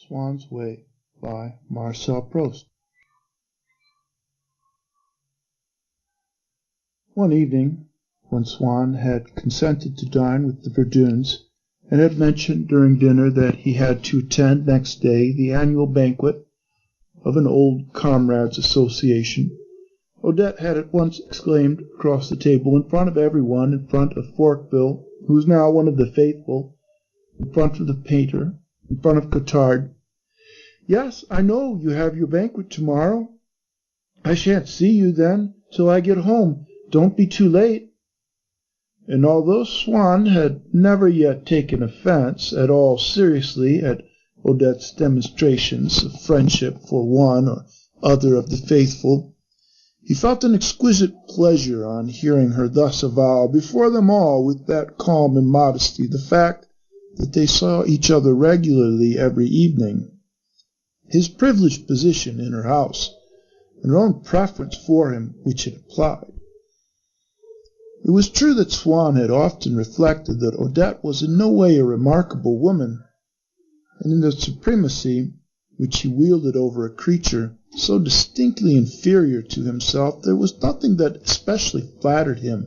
Swann's Way by Marcel Proust. One evening, when Swann had consented to dine with the Verduns, and had mentioned during dinner that he had to attend next day the annual banquet of an old comrades' association, Odette had at once exclaimed across the table, in front of everyone, in front of Forqueville, who was now one of the faithful, in front of the painter, in front of Cottard, "Yes, I know you have your banquet tomorrow. I shan't see you then till I get home. Don't be too late." And although Swann had never yet taken offense at all seriously at Odette's demonstrations of friendship for one or other of the faithful, he felt an exquisite pleasure on hearing her thus avow before them all with that calm immodesty the fact that they saw each other regularly every evening. His privileged position in her house, and her own preference for him which it applied. It was true that Swann had often reflected that Odette was in no way a remarkable woman, and in the supremacy which he wielded over a creature so distinctly inferior to himself, there was nothing that especially flattered him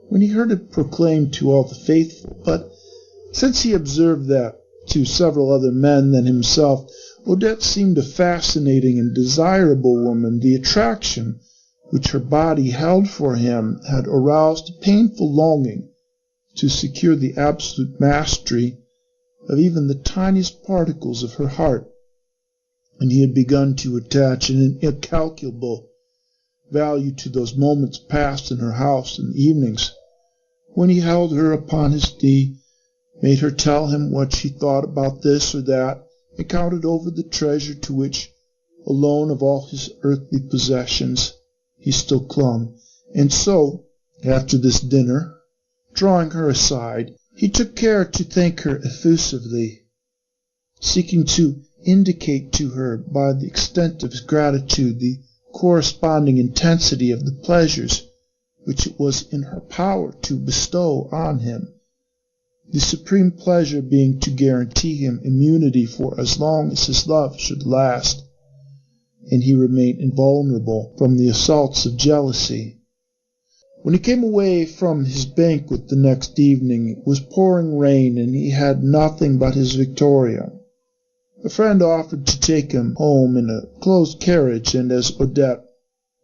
when he heard it proclaimed to all the faithful. But since he observed that, to several other men than himself, Odette seemed a fascinating and desirable woman, the attraction which her body held for him had aroused a painful longing to secure the absolute mastery of even the tiniest particles of her heart, and he had begun to attach an incalculable value to those moments passed in her house in the evenings, when he held her upon his knee, made her tell him what she thought about this or that, and counted over the treasure to which, alone of all his earthly possessions, he still clung. And so, after this dinner, drawing her aside, he took care to thank her effusively, seeking to indicate to her by the extent of his gratitude the corresponding intensity of the pleasures which it was in her power to bestow on him, the supreme pleasure being to guarantee him immunity for as long as his love should last, and he remained invulnerable from the assaults of jealousy. When he came away from his banquet the next evening, it was pouring rain, and he had nothing but his Victoria. A friend offered to take him home in a closed carriage, and as Odette,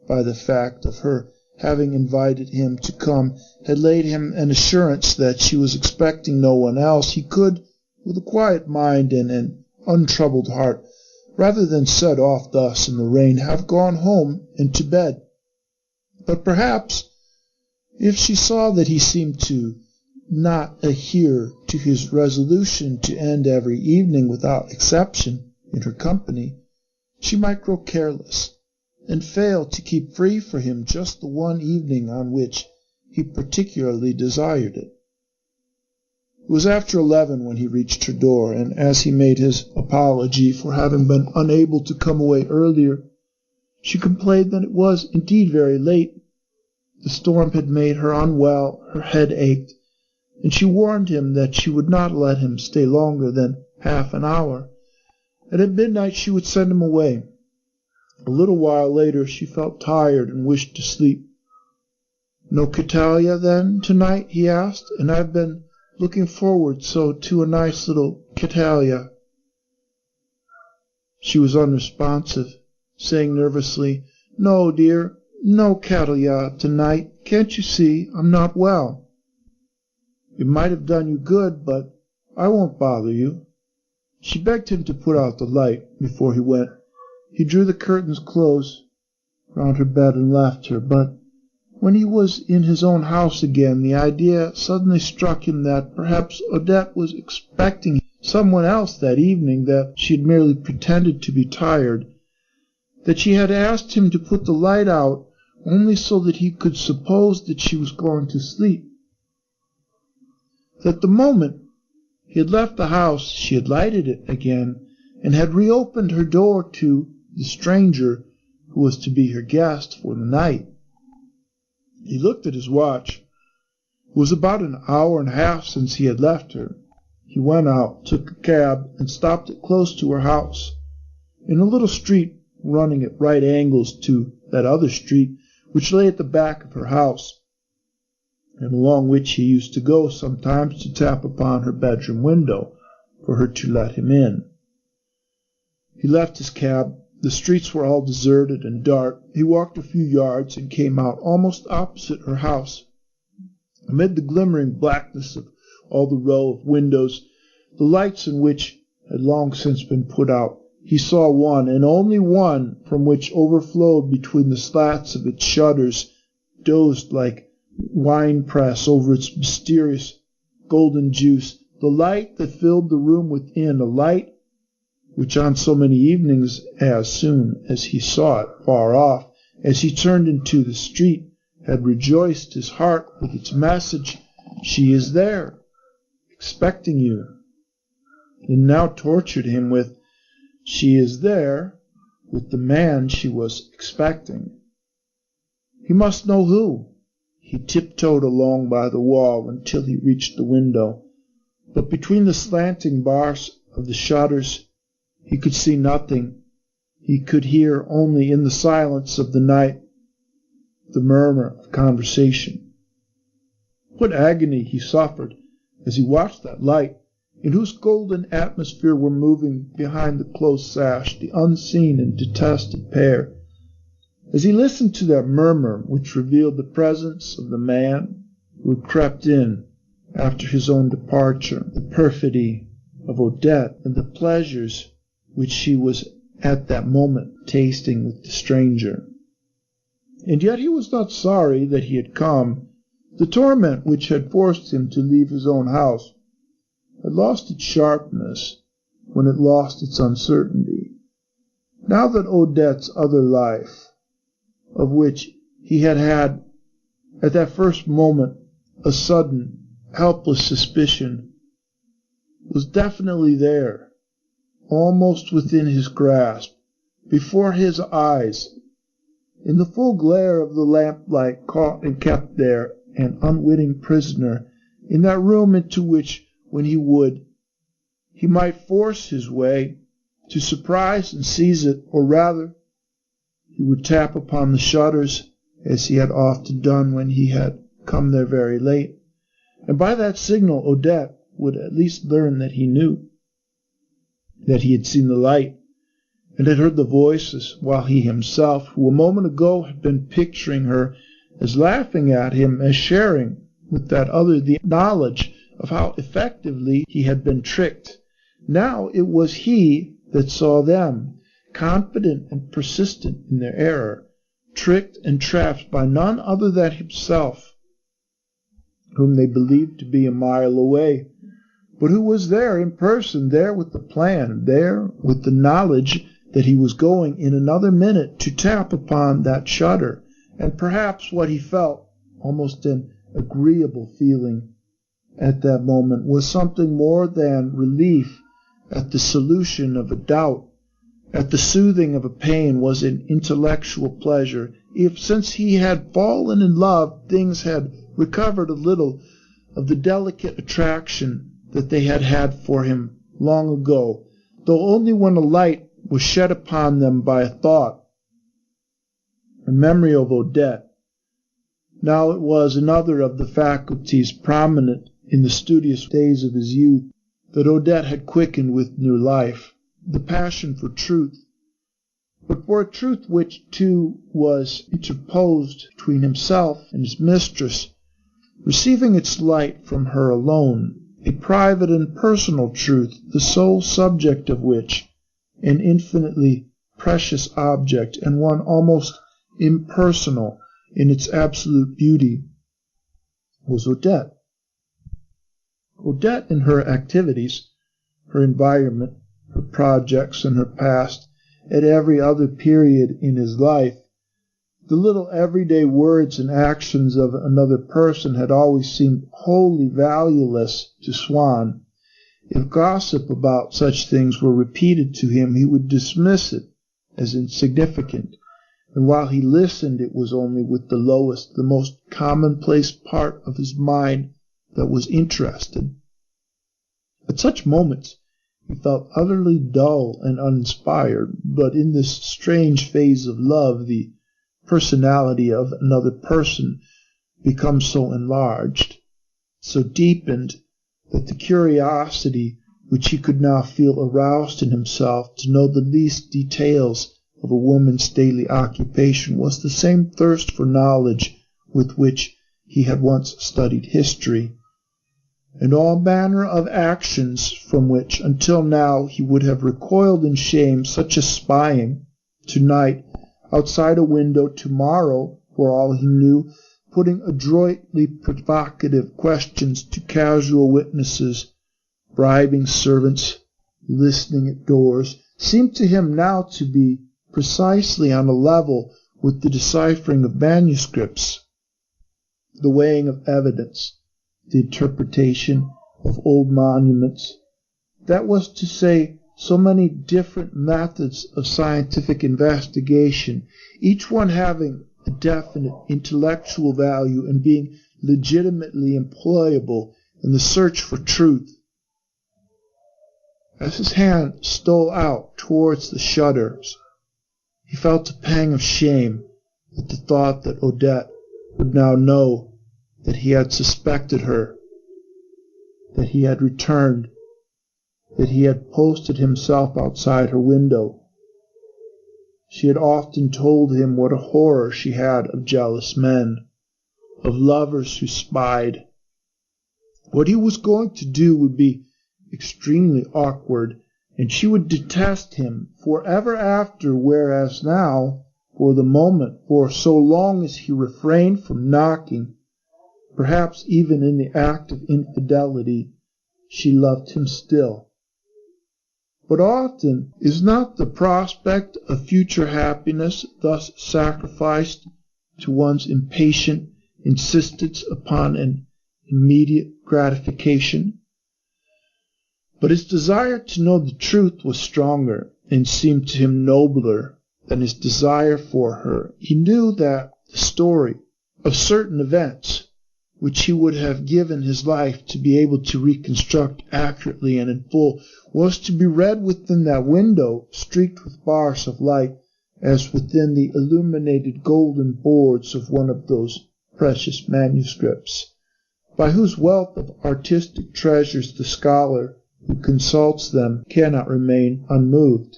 by the fact of her having invited him to come, had laid him an assurance that she was expecting no one else, he could, with a quiet mind and an untroubled heart, rather than set off thus in the rain, have gone home and to bed. But perhaps, if she saw that he seemed to not adhere to his resolution to end every evening without exception in her company, she might grow careless, and fail to keep free for him just the one evening on which he particularly desired it. It was after 11 when he reached her door, and as he made his apology for having been unable to come away earlier, she complained that it was indeed very late. The storm had made her unwell, her head ached, and she warned him that she would not let him stay longer than half an hour, and at midnight she would send him away. A little while later she felt tired and wished to sleep. "No Catalia, then, tonight?" he asked, "and I've been looking forward so to a nice little Catalia." She was unresponsive, saying nervously, "No, dear, no Catalia tonight. Can't you see I'm not well? It might have done you good, but I won't bother you." She begged him to put out the light before he went. He drew the curtains close round her bed and left her, but when he was in his own house again, the idea suddenly struck him that perhaps Odette was expecting someone else that evening, that she had merely pretended to be tired, that she had asked him to put the light out only so that he could suppose that she was going to sleep, that the moment he had left the house she had lighted it again and had reopened her door to the stranger who was to be her guest for the night. He looked at his watch. It was about an hour and a half since he had left her. He went out, took a cab, and stopped it close to her house, in a little street running at right angles to that other street which lay at the back of her house, and along which he used to go sometimes to tap upon her bedroom window for her to let him in. He left his cab. The streets were all deserted and dark. He walked a few yards and came out almost opposite her house. Amid the glimmering blackness of all the row of windows, the lights in which had long since been put out, he saw one, and only one, from which overflowed between the slats of its shutters, dozed like wine-press over its mysterious golden juice, the light that filled the room within, a light which on so many evenings, as soon as he saw it far off, as he turned into the street, had rejoiced his heart with its message, "She is there, expecting you," and now tortured him with, "She is there, with the man she was expecting." He must know who. He tiptoed along by the wall until he reached the window, but between the slanting bars of the shutters he could see nothing. He could hear only in the silence of the night the murmur of conversation. What agony he suffered as he watched that light, in whose golden atmosphere were moving behind the closed sash the unseen and detested pair, as he listened to that murmur which revealed the presence of the man who had crept in after his own departure, the perfidy of Odette, and the pleasures which she was at that moment tasting with the stranger. And yet he was not sorry that he had come. The torment which had forced him to leave his own house had lost its sharpness when it lost its uncertainty. Now that Odette's other life, of which he had had at that first moment a sudden, helpless suspicion, was definitely there, almost within his grasp, before his eyes, in the full glare of the lamplight, caught and kept there, an unwitting prisoner, in that room into which, when he would, he might force his way to surprise and seize it, or rather, he would tap upon the shutters, as he had often done when he had come there very late, and by that signal Odette would at least learn that he knew, that he had seen the light, and had heard the voices, while he himself, who a moment ago had been picturing her as laughing at him, as sharing with that other the knowledge of how effectively he had been tricked, now it was he that saw them, confident and persistent in their error, tricked and trapped by none other than himself, whom they believed to be a mile away, but who was there in person, there with the plan, there with the knowledge that he was going in another minute to tap upon that shutter, and perhaps what he felt, almost an agreeable feeling at that moment, was something more than relief at the solution of a doubt, at the soothing of a pain, was an intellectual pleasure. If, since he had fallen in love, things had recovered a little of the delicate attraction that they had had for him long ago, though only when a light was shed upon them by a thought and memory of Odette. Now it was another of the faculties prominent in the studious days of his youth that Odette had quickened with new life, the passion for truth, but for a truth which, too, was interposed between himself and his mistress, receiving its light from her alone, a private and personal truth, the sole subject of which, an infinitely precious object, and one almost impersonal in its absolute beauty, was Odette. Odette, in her activities, her environment, her projects, and her past, at every other period in his life, the little everyday words and actions of another person had always seemed wholly valueless to Swann. If gossip about such things were repeated to him, he would dismiss it as insignificant, and while he listened, it was only with the lowest, the most commonplace part of his mind that was interested. At such moments he felt utterly dull and uninspired, but in this strange phase of love the personality of another person becomes so enlarged, so deepened, that the curiosity which he could now feel aroused in himself to know the least details of a woman's daily occupation was the same thirst for knowledge with which he had once studied history, and all manner of actions from which until now he would have recoiled in shame, such as spying, tonight, outside a window, tomorrow, for all he knew, putting adroitly provocative questions to casual witnesses, bribing servants, listening at doors, seemed to him now to be precisely on a level with the deciphering of manuscripts, the weighing of evidence, the interpretation of old monuments. That was to say, so many different methods of scientific investigation, each one having a definite intellectual value and being legitimately employable in the search for truth. As his hand stole out towards the shutters, he felt a pang of shame at the thought that Odette would now know that he had suspected her, that he had returned, that he had posted himself outside her window. She had often told him what a horror she had of jealous men, of lovers who spied. What he was going to do would be extremely awkward, and she would detest him forever after, whereas now, for the moment, for so long as he refrained from knocking, perhaps even in the act of infidelity, she loved him still. But often is not the prospect of future happiness thus sacrificed to one's impatient insistence upon an immediate gratification? But his desire to know the truth was stronger and seemed to him nobler than his desire for her. He knew that the story of certain events which he would have given his life to be able to reconstruct accurately and in full, was to be read within that window, streaked with bars of light, as within the illuminated golden boards of one of those precious manuscripts, by whose wealth of artistic treasures the scholar who consults them cannot remain unmoved.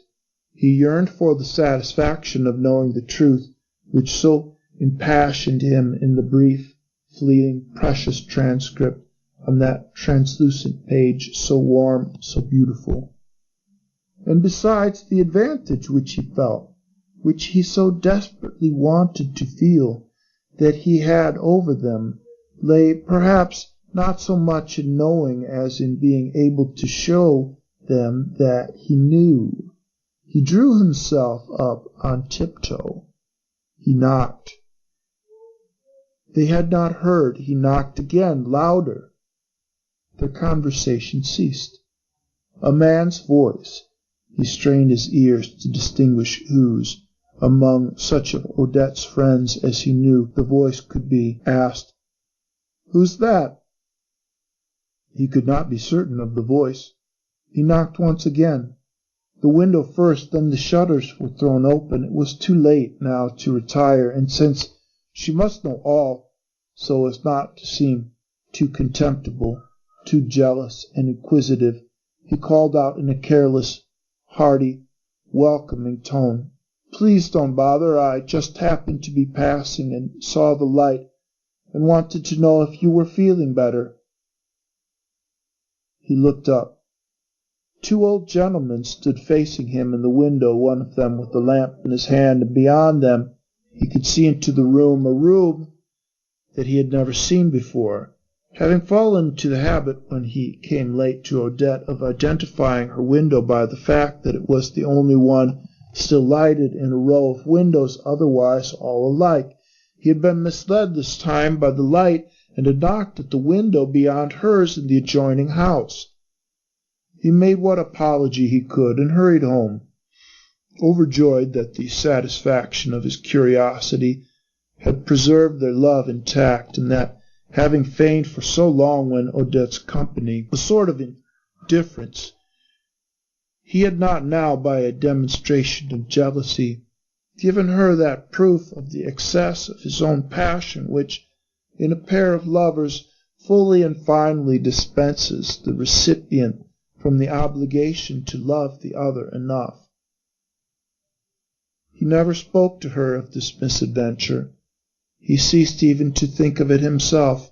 He yearned for the satisfaction of knowing the truth which so impassioned him in the brief, fleeting, precious transcript on that translucent page, so warm, so beautiful. And besides, the advantage which he felt, which he so desperately wanted to feel, that he had over them, lay perhaps not so much in knowing as in being able to show them that he knew. He drew himself up on tiptoe. He knocked. They had not heard. He knocked again, louder. Their conversation ceased. A man's voice, he strained his ears to distinguish whose, among such of Odette's friends as he knew the voice could be, asked, "Who's that?" He could not be certain of the voice. He knocked once again. The window first, then the shutters were thrown open. It was too late now to retire, and since she must know all, so as not to seem too contemptible, too jealous and inquisitive, he called out in a careless, hearty, welcoming tone, "Please don't bother. I just happened to be passing and saw the light and wanted to know if you were feeling better." He looked up. Two old gentlemen stood facing him in the window, one of them with a lamp in his hand, and beyond them he could see into the room, a room that he had never seen before, having fallen into the habit when he came late to Odette of identifying her window by the fact that it was the only one still lighted in a row of windows, otherwise all alike. He had been misled this time by the light and had knocked at the window beyond hers in the adjoining house. He made what apology he could and hurried home, overjoyed that the satisfaction of his curiosity had preserved their love intact, and that, having feigned for so long when Odette's company, a sort of difference. He had not now, by a demonstration of jealousy, given her that proof of the excess of his own passion which, in a pair of lovers, fully and finally dispenses the recipient from the obligation to love the other enough. He never spoke to her of this misadventure. He ceased even to think of it himself,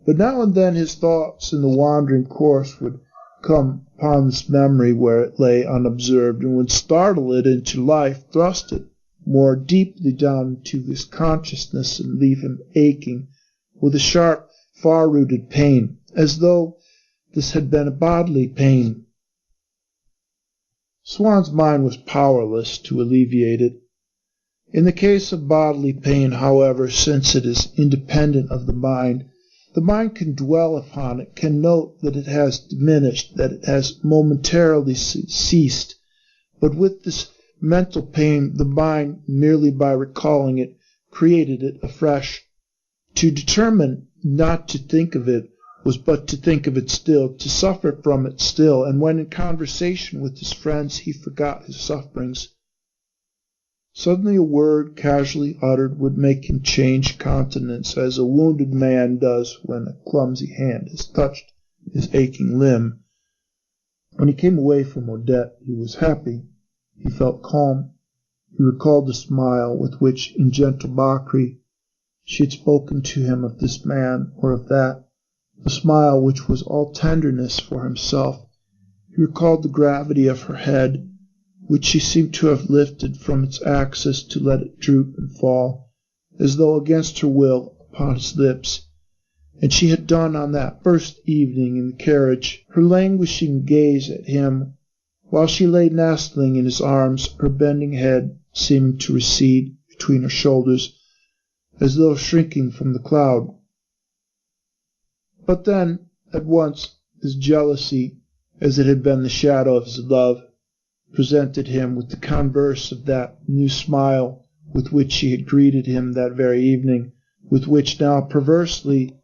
but now and then his thoughts in the wandering course would come upon this memory where it lay unobserved, and would startle it into life, thrust it more deeply down into his consciousness, and leave him aching with a sharp, far-rooted pain, as though this had been a bodily pain. Swann's mind was powerless to alleviate it. In the case of bodily pain, however, since it is independent of the mind can dwell upon it, can note that it has diminished, that it has momentarily ceased. But with this mental pain, the mind, merely by recalling it, created it afresh. To determine not to think of it was but to think of it still, to suffer from it still, and when in conversation with his friends he forgot his sufferings. Suddenly a word casually uttered would make him change countenance, as a wounded man does when a clumsy hand has touched his aching limb. When he came away from Odette, he was happy. He felt calm. He recalled the smile with which, in gentle mockery, she had spoken to him of this man or of that, a smile which was all tenderness for himself. He recalled the gravity of her head, which she seemed to have lifted from its axis to let it droop and fall, as though against her will, upon his lips. And she had done on that first evening in the carriage, her languishing gaze at him, while she lay nestling in his arms, her bending head seeming to recede between her shoulders, as though shrinking from the cloud. But then, at once, his jealousy, as it had been the shadow of his love, presented him with the converse of that new smile with which she had greeted him that very evening, with which now perversely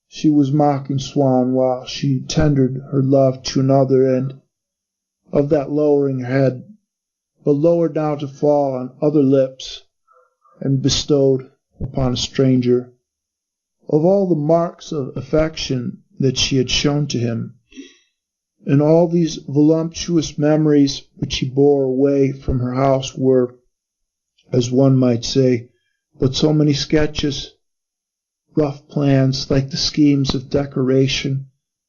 she was mocking Swann while she tendered her love to another, and of that lowering her head, but lowered now to fall on other lips and bestowed upon a stranger. Of all the marks of affection that she had shown to him, and all these voluptuous memories which he bore away from her house were, as one might say, but so many sketches, rough plans, like the schemes of decoration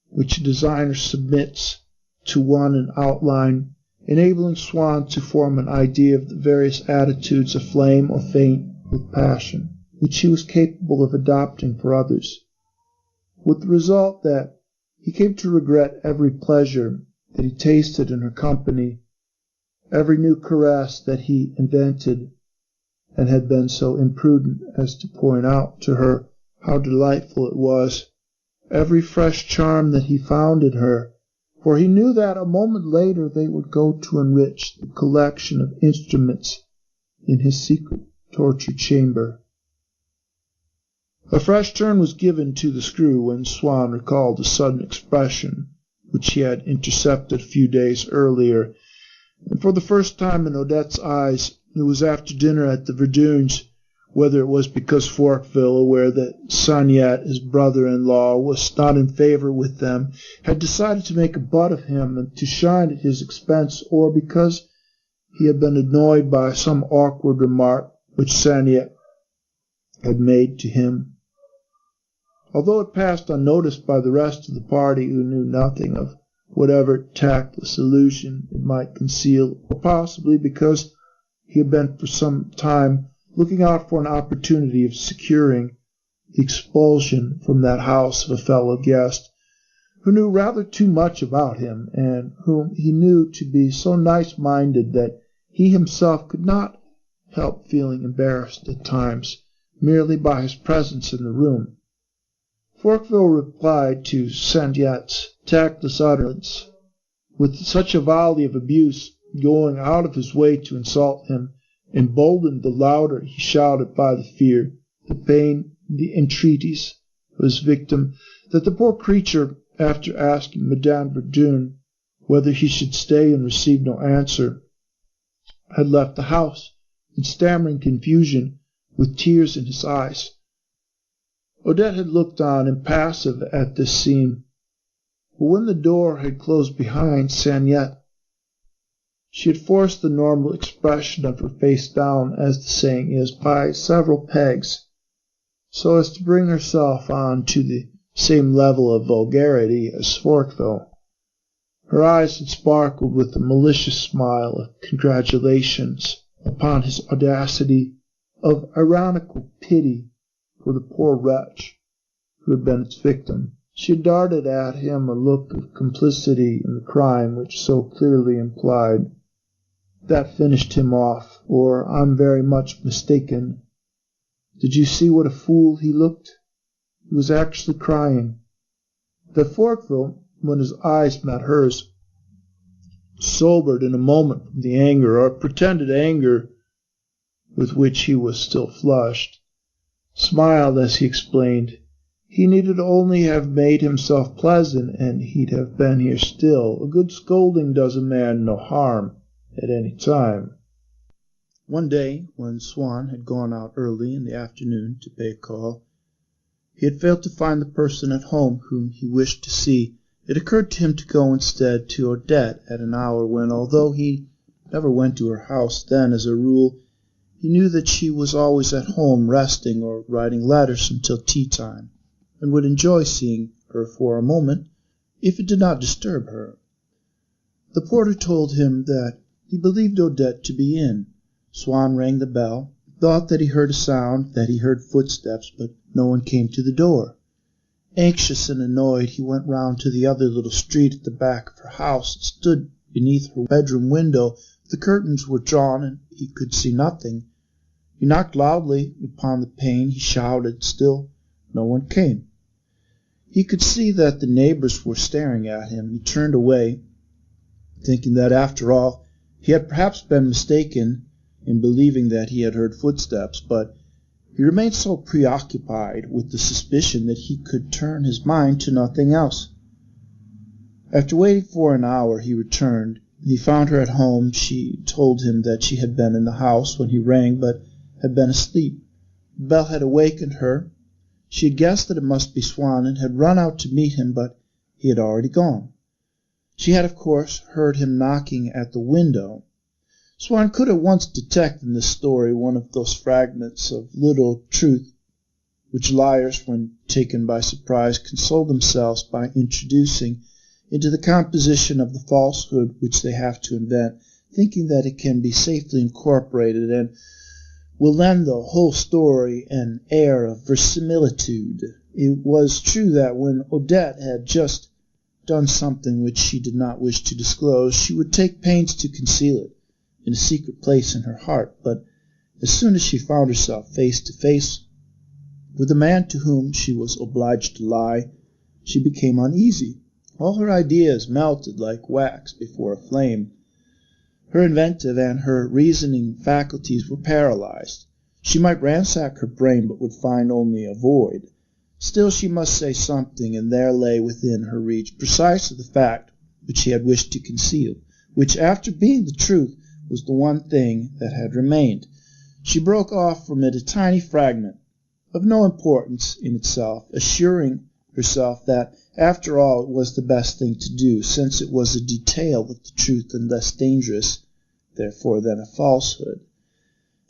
which a designer submits to one in outline, enabling Swann to form an idea of the various attitudes aflame or faint with passion, which he was capable of adopting for others, with the result that he came to regret every pleasure that he tasted in her company, every new caress that he invented, and had been so imprudent as to point out to her how delightful it was, every fresh charm that he found in her, for he knew that a moment later they would go to enrich the collection of instruments in his secret torture chamber. A fresh turn was given to the screw when Swann recalled the sudden expression which he had intercepted a few days earlier, and for the first time in Odette's eyes it was after dinner at the Verdunes, whether it was because Forqueville, aware that Saniette, his brother-in-law, was not in favor with them, had decided to make a butt of him and to shine at his expense, or because he had been annoyed by some awkward remark which Saniette had made to him. Although it passed unnoticed by the rest of the party, who knew nothing of whatever tactless allusion it might conceal, or possibly because he had been for some time looking out for an opportunity of securing the expulsion from that house of a fellow guest, who knew rather too much about him, and whom he knew to be so nice-minded that he himself could not help feeling embarrassed at times, merely by his presence in the room. Forqueville replied to Saniette's tactless utterance with such a volley of abuse, going out of his way to insult him, emboldened the louder he shouted by the fear, the pain, the entreaties of his victim, that the poor creature, after asking Madame Verdun whether he should stay and receive no answer, had left the house in stammering confusion with tears in his eyes. Odette had looked on impassive at this scene, but when the door had closed behind Saniette, she had forced the normal expression of her face down, as the saying is, by several pegs, so as to bring herself on to the same level of vulgarity as Forqueville. Her eyes had sparkled with a malicious smile of congratulations upon his audacity, of ironical pity for the poor wretch who had been its victim. She had darted at him a look of complicity in the crime which so clearly implied. That finished him off, or I'm very much mistaken. Did you see what a fool he looked? He was actually crying. That Forqueville, when his eyes met hers, sobered in a moment from the anger, or pretended anger, with which he was still flushed, smiled as he explained. He needed only have made himself pleasant, and he'd have been here still. A good scolding does a man no harm at any time. One day, when Swann had gone out early in the afternoon to pay a call, he had failed to find the person at home whom he wished to see. It occurred to him to go instead to Odette at an hour when, although he never went to her house then as a rule, he knew that she was always at home resting or writing letters until tea-time, and would enjoy seeing her for a moment, if it did not disturb her. The porter told him that he believed Odette to be in. Swann rang the bell, thought that he heard a sound, that he heard footsteps, but no one came to the door. Anxious and annoyed, he went round to the other little street at the back of her house, and stood beneath her bedroom window. The curtains were drawn, and he could see nothing. He knocked loudly upon the pane, he shouted, still no one came. He could see that the neighbors were staring at him. He turned away, thinking that, after all, he had perhaps been mistaken in believing that he had heard footsteps, but he remained so preoccupied with the suspicion that he could turn his mind to nothing else. After waiting for an hour, he returned. He found her at home. She told him that she had been in the house when he rang, but had been asleep. The bell had awakened her. She had guessed that it must be Swann, and had run out to meet him, but he had already gone. She had, of course, heard him knocking at the window. Swann could at once detect in this story one of those fragments of little truth which liars, when taken by surprise, console themselves by introducing into the composition of the falsehood which they have to invent, thinking that it can be safely incorporated and will lend the whole story an air of verisimilitude. It was true that when Odette had just done something which she did not wish to disclose, she would take pains to conceal it in a secret place in her heart, but as soon as she found herself face to face with the man to whom she was obliged to lie, she became uneasy. All her ideas melted like wax before a flame. Her inventive and her reasoning faculties were paralyzed. She might ransack her brain, but would find only a void. Still she must say something, and there lay within her reach precisely the fact which she had wished to conceal, which, after being the truth, was the one thing that had remained. She broke off from it a tiny fragment, of no importance in itself, assuring herself that, after all, it was the best thing to do, since it was a detail of the truth and less dangerous, therefore, than a falsehood.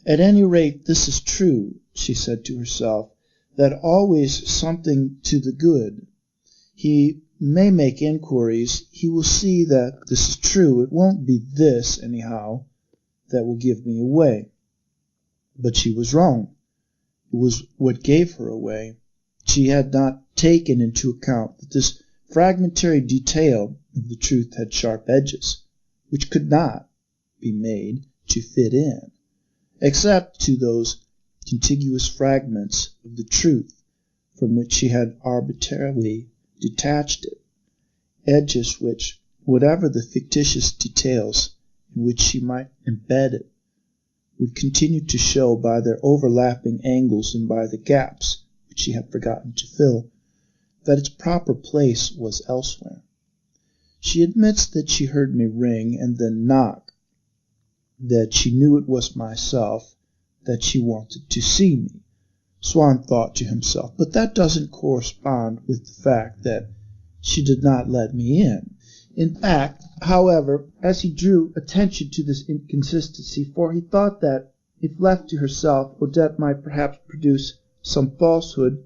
At any rate, this is true, she said to herself, that always something to the good. He may make inquiries. He will see that this is true. It won't be this, anyhow, that will give me away. But she was wrong. It was what gave her away. She had not taken into account that this fragmentary detail of the truth had sharp edges, which could not be made to fit in, except to those contiguous fragments of the truth from which she had arbitrarily detached it, edges which, whatever the fictitious details in which she might embed it, would continue to show by their overlapping angles and by the gaps which she had forgotten to fill. that its proper place was elsewhere. She admits that she heard me ring and then knock, that she knew it was myself, that she wanted to see me. Swann thought to himself, but that doesn't correspond with the fact that she did not let me in. In fact, however, as he drew attention to this inconsistency, for he thought that, if left to herself, Odette might perhaps produce some falsehood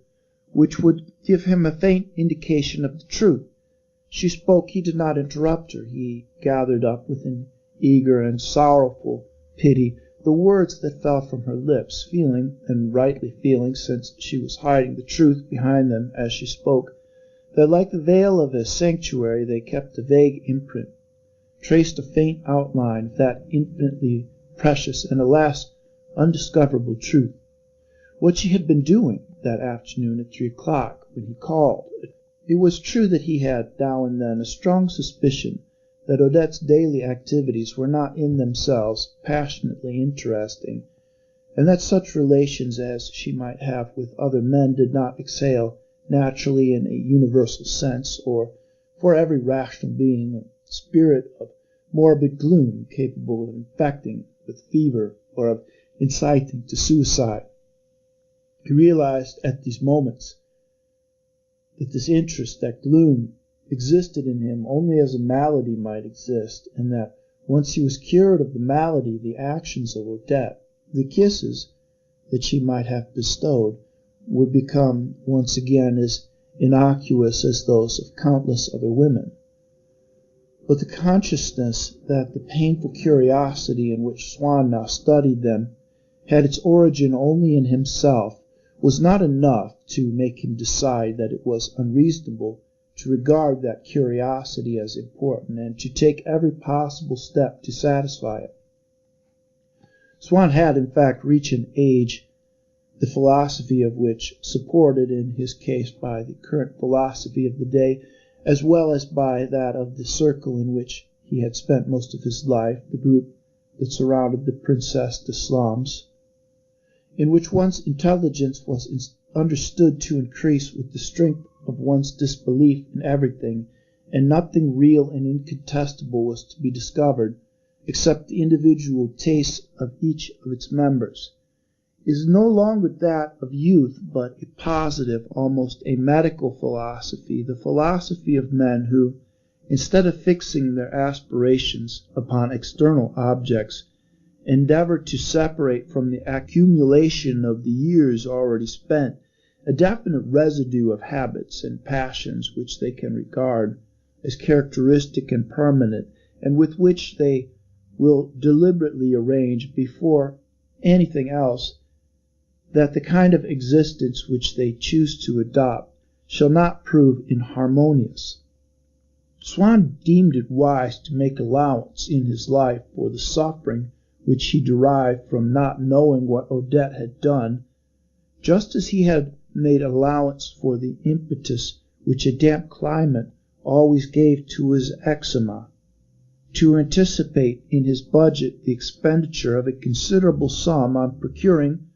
which would give him a faint indication of the truth. She spoke. He did not interrupt her. He gathered up with an eager and sorrowful pity the words that fell from her lips, feeling, and rightly feeling, since she was hiding the truth behind them as she spoke, that like the veil of a sanctuary they kept a vague imprint, traced a faint outline of that infinitely precious and, alas, undiscoverable truth. What she had been doing that afternoon at 3 o'clock when he called. It was true that he had now and then a strong suspicion that Odette's daily activities were not in themselves passionately interesting, and that such relations as she might have with other men did not exhale naturally in a universal sense, or for every rational being, a spirit of morbid gloom capable of infecting with fever or of inciting to suicide. He realized at these moments that this interest, that gloom, existed in him only as a malady might exist, and that once he was cured of the malady, the actions of Odette, the kisses that she might have bestowed, would become once again as innocuous as those of countless other women. But the consciousness that the painful curiosity in which Swann now studied them had its origin only in himself was not enough to make him decide that it was unreasonable to regard that curiosity as important and to take every possible step to satisfy it. Swann had, in fact, reached an age the philosophy of which, supported in his case by the current philosophy of the day, as well as by that of the circle in which he had spent most of his life, the group that surrounded the Princess de Slums, in which one's intelligence was understood to increase with the strength of one's disbelief in everything, and nothing real and incontestable was to be discovered except the individual tastes of each of its members, is no longer that of youth, but a positive, almost a medical philosophy, the philosophy of men who, instead of fixing their aspirations upon external objects, endeavor to separate from the accumulation of the years already spent a definite residue of habits and passions which they can regard as characteristic and permanent, and with which they will deliberately arrange before anything else that the kind of existence which they choose to adopt shall not prove inharmonious. Swann deemed it wise to make allowance in his life for the suffering which he derived from not knowing what Odette had done, just as he had made allowance for the impetus which a damp climate always gave to his eczema, to anticipate in his budget the expenditure of a considerable sum on procuring,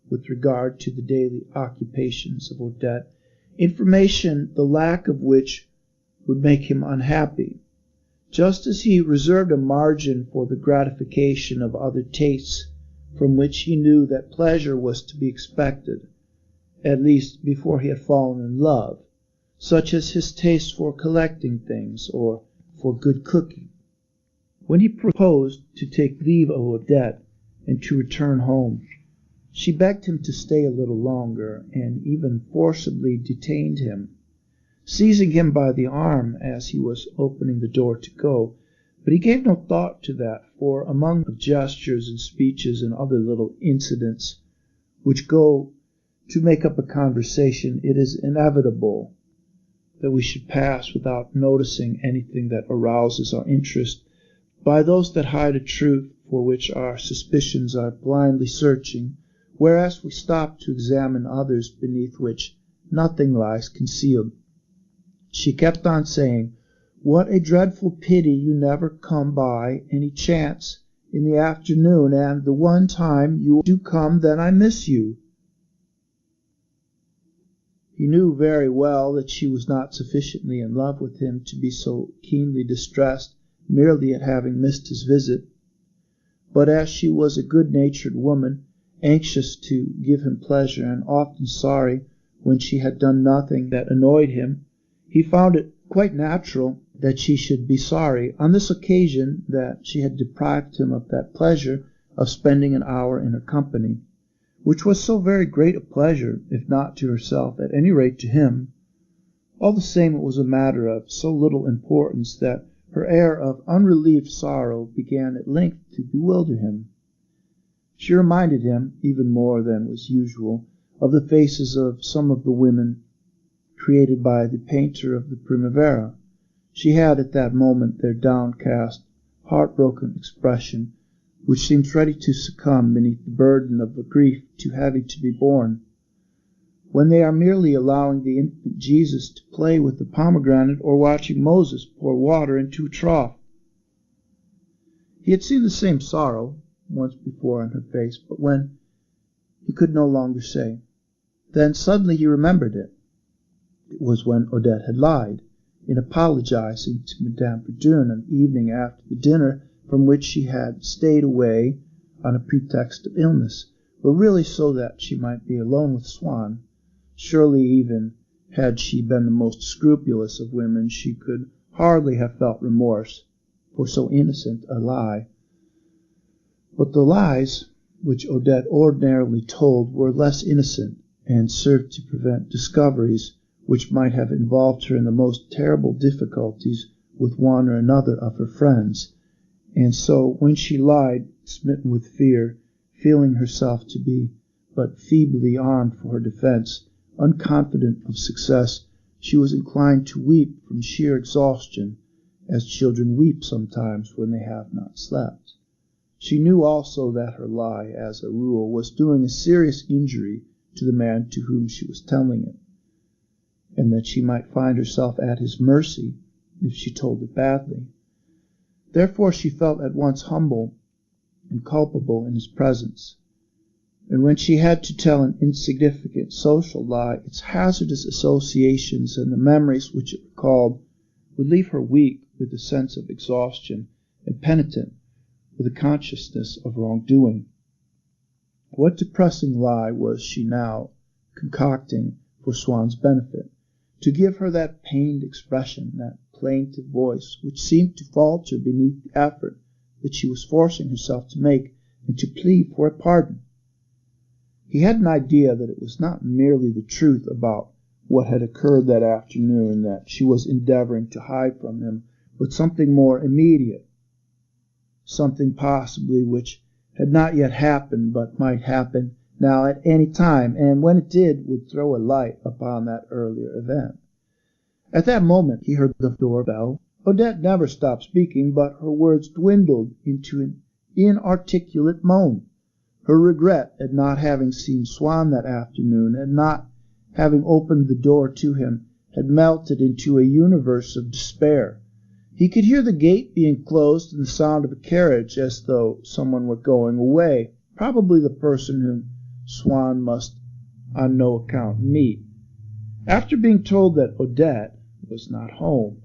with regard to the daily occupations of Odette, information the lack of which would make him unhappy, just as he reserved a margin for the gratification of other tastes from which he knew that pleasure was to be expected, at least before he had fallen in love, such as his taste for collecting things or for good cooking. When he proposed to take leave of Odette and to return home, she begged him to stay a little longer, and even forcibly detained him, seizing him by the arm as he was opening the door to go. But he gave no thought to that, for among the gestures and speeches and other little incidents which go to make up a conversation, it is inevitable that we should pass without noticing anything that arouses our interest by those that hide a truth for which our suspicions are blindly searching, whereas we stop to examine others beneath which nothing lies concealed. She kept on saying, "What a dreadful pity you never come by any chance in the afternoon, and the one time you do come, then I miss you." He knew very well that she was not sufficiently in love with him to be so keenly distressed merely at having missed his visit. But as she was a good-natured woman, anxious to give him pleasure and often sorry when she had done nothing that annoyed him, he found it quite natural that she should be sorry on this occasion that she had deprived him of that pleasure of spending an hour in her company, which was so very great a pleasure, if not to herself, at any rate to him. All the same, it was a matter of so little importance that her air of unrelieved sorrow began at length to bewilder him. She reminded him, even more than was usual, of the faces of some of the women created by the painter of the Primavera. She had at that moment their downcast, heartbroken expression, which seems ready to succumb beneath the burden of a grief too heavy to be borne, when they are merely allowing the infant Jesus to play with the pomegranate or watching Moses pour water into a trough. He had seen the same sorrow once before on her face, but when he could no longer say. Then suddenly he remembered it. It was when Odette had lied, in apologizing to Madame Verdun on the evening after the dinner from which she had stayed away on a pretext of illness, but really so that she might be alone with Swann. Surely, even had she been the most scrupulous of women, she could hardly have felt remorse for so innocent a lie. But the lies which Odette ordinarily told were less innocent, and served to prevent discoveries which might have involved her in the most terrible difficulties with one or another of her friends. And so, when she lied, smitten with fear, feeling herself to be but feebly armed for her defense, unconfident of success, she was inclined to weep from sheer exhaustion, as children weep sometimes when they have not slept. She knew also that her lie, as a rule, was doing a serious injury to the man to whom she was telling it, and that she might find herself at his mercy if she told it badly. Therefore she felt at once humble and culpable in his presence, and when she had to tell an insignificant social lie, its hazardous associations and the memories which it recalled would leave her weak with a sense of exhaustion and penitent with a consciousness of wrongdoing. What depressing lie was she now concocting for Swann's benefit, to give her that pained expression, that plaintive voice, which seemed to falter beneath the effort that she was forcing herself to make, and to plead for a pardon? He had an idea that it was not merely the truth about what had occurred that afternoon that she was endeavoring to hide from him, but something more immediate, something possibly which had not yet happened, but might happen now at any time, and when it did, would throw a light upon that earlier event. At that moment he heard the door-bell. Odette never stopped speaking, but her words dwindled into an inarticulate moan. Her regret at not having seen Swann that afternoon, and not having opened the door to him, had melted into a universe of despair. He could hear the gate being closed and the sound of a carriage, as though someone were going away, probably the person whom Swann must on no account meet, after being told that Odette was not home.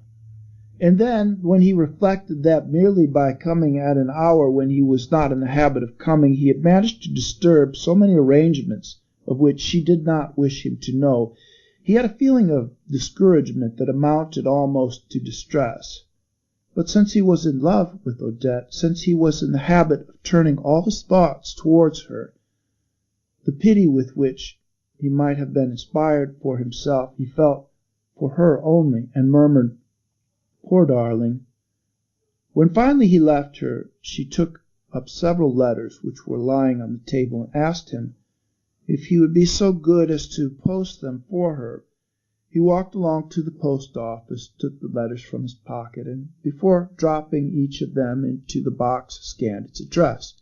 And then, when he reflected that merely by coming at an hour when he was not in the habit of coming, he had managed to disturb so many arrangements of which she did not wish him to know, he had a feeling of discouragement that amounted almost to distress. But since he was in love with Odette, since he was in the habit of turning all his thoughts towards her, the pity with which he might have been inspired for himself he felt for her only, and murmured, "Poor darling." When finally he left her, she took up several letters which were lying on the table and asked him if he would be so good as to post them for her. He walked along to the post-office, took the letters from his pocket, and before dropping each of them into the box, scanned its address.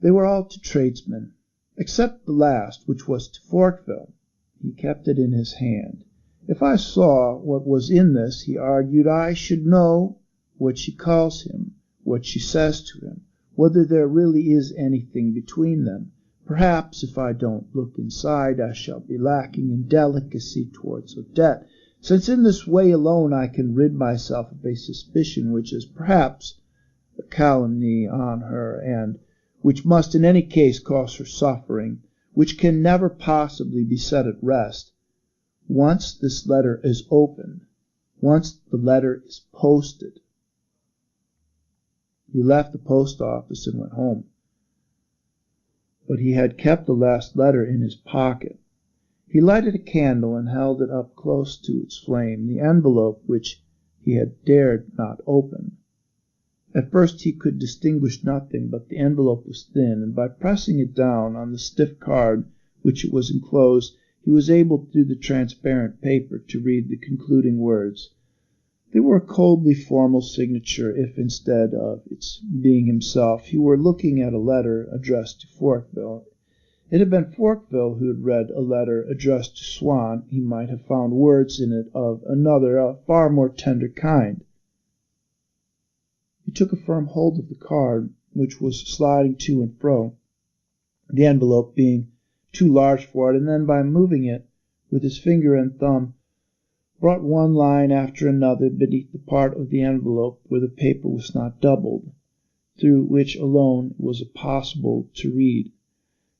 They were all to tradesmen, except the last, which was to Forkville. He kept it in his hand. If I saw what was in this, he argued, I should know what she calls him, what she says to him, whether there really is anything between them. Perhaps if I don't look inside, I shall be lacking in delicacy towards Odette, since in this way alone I can rid myself of a suspicion which is perhaps a calumny on her, and which must in any case cause her suffering, which can never possibly be set at rest. Once this letter is opened, once the letter is posted. He left the post office and went home. But he had kept the last letter in his pocket. He lighted a candle and held it up close to its flame, the envelope which he had dared not open. At first he could distinguish nothing, but the envelope was thin, and by pressing it down on the stiff card which it was enclosed, he was able through the transparent paper to read the concluding words. They were a coldly formal signature, if instead of its being himself, he were looking at a letter addressed to Forqueville. It had been Forqueville who had read a letter addressed to Swann. He might have found words in it of another, a far more tender kind. He took a firm hold of the card, which was sliding to and fro, the envelope being too large for it, and then by moving it with his finger and thumb, brought one line after another beneath the part of the envelope where the paper was not doubled, through which alone it was possible to read.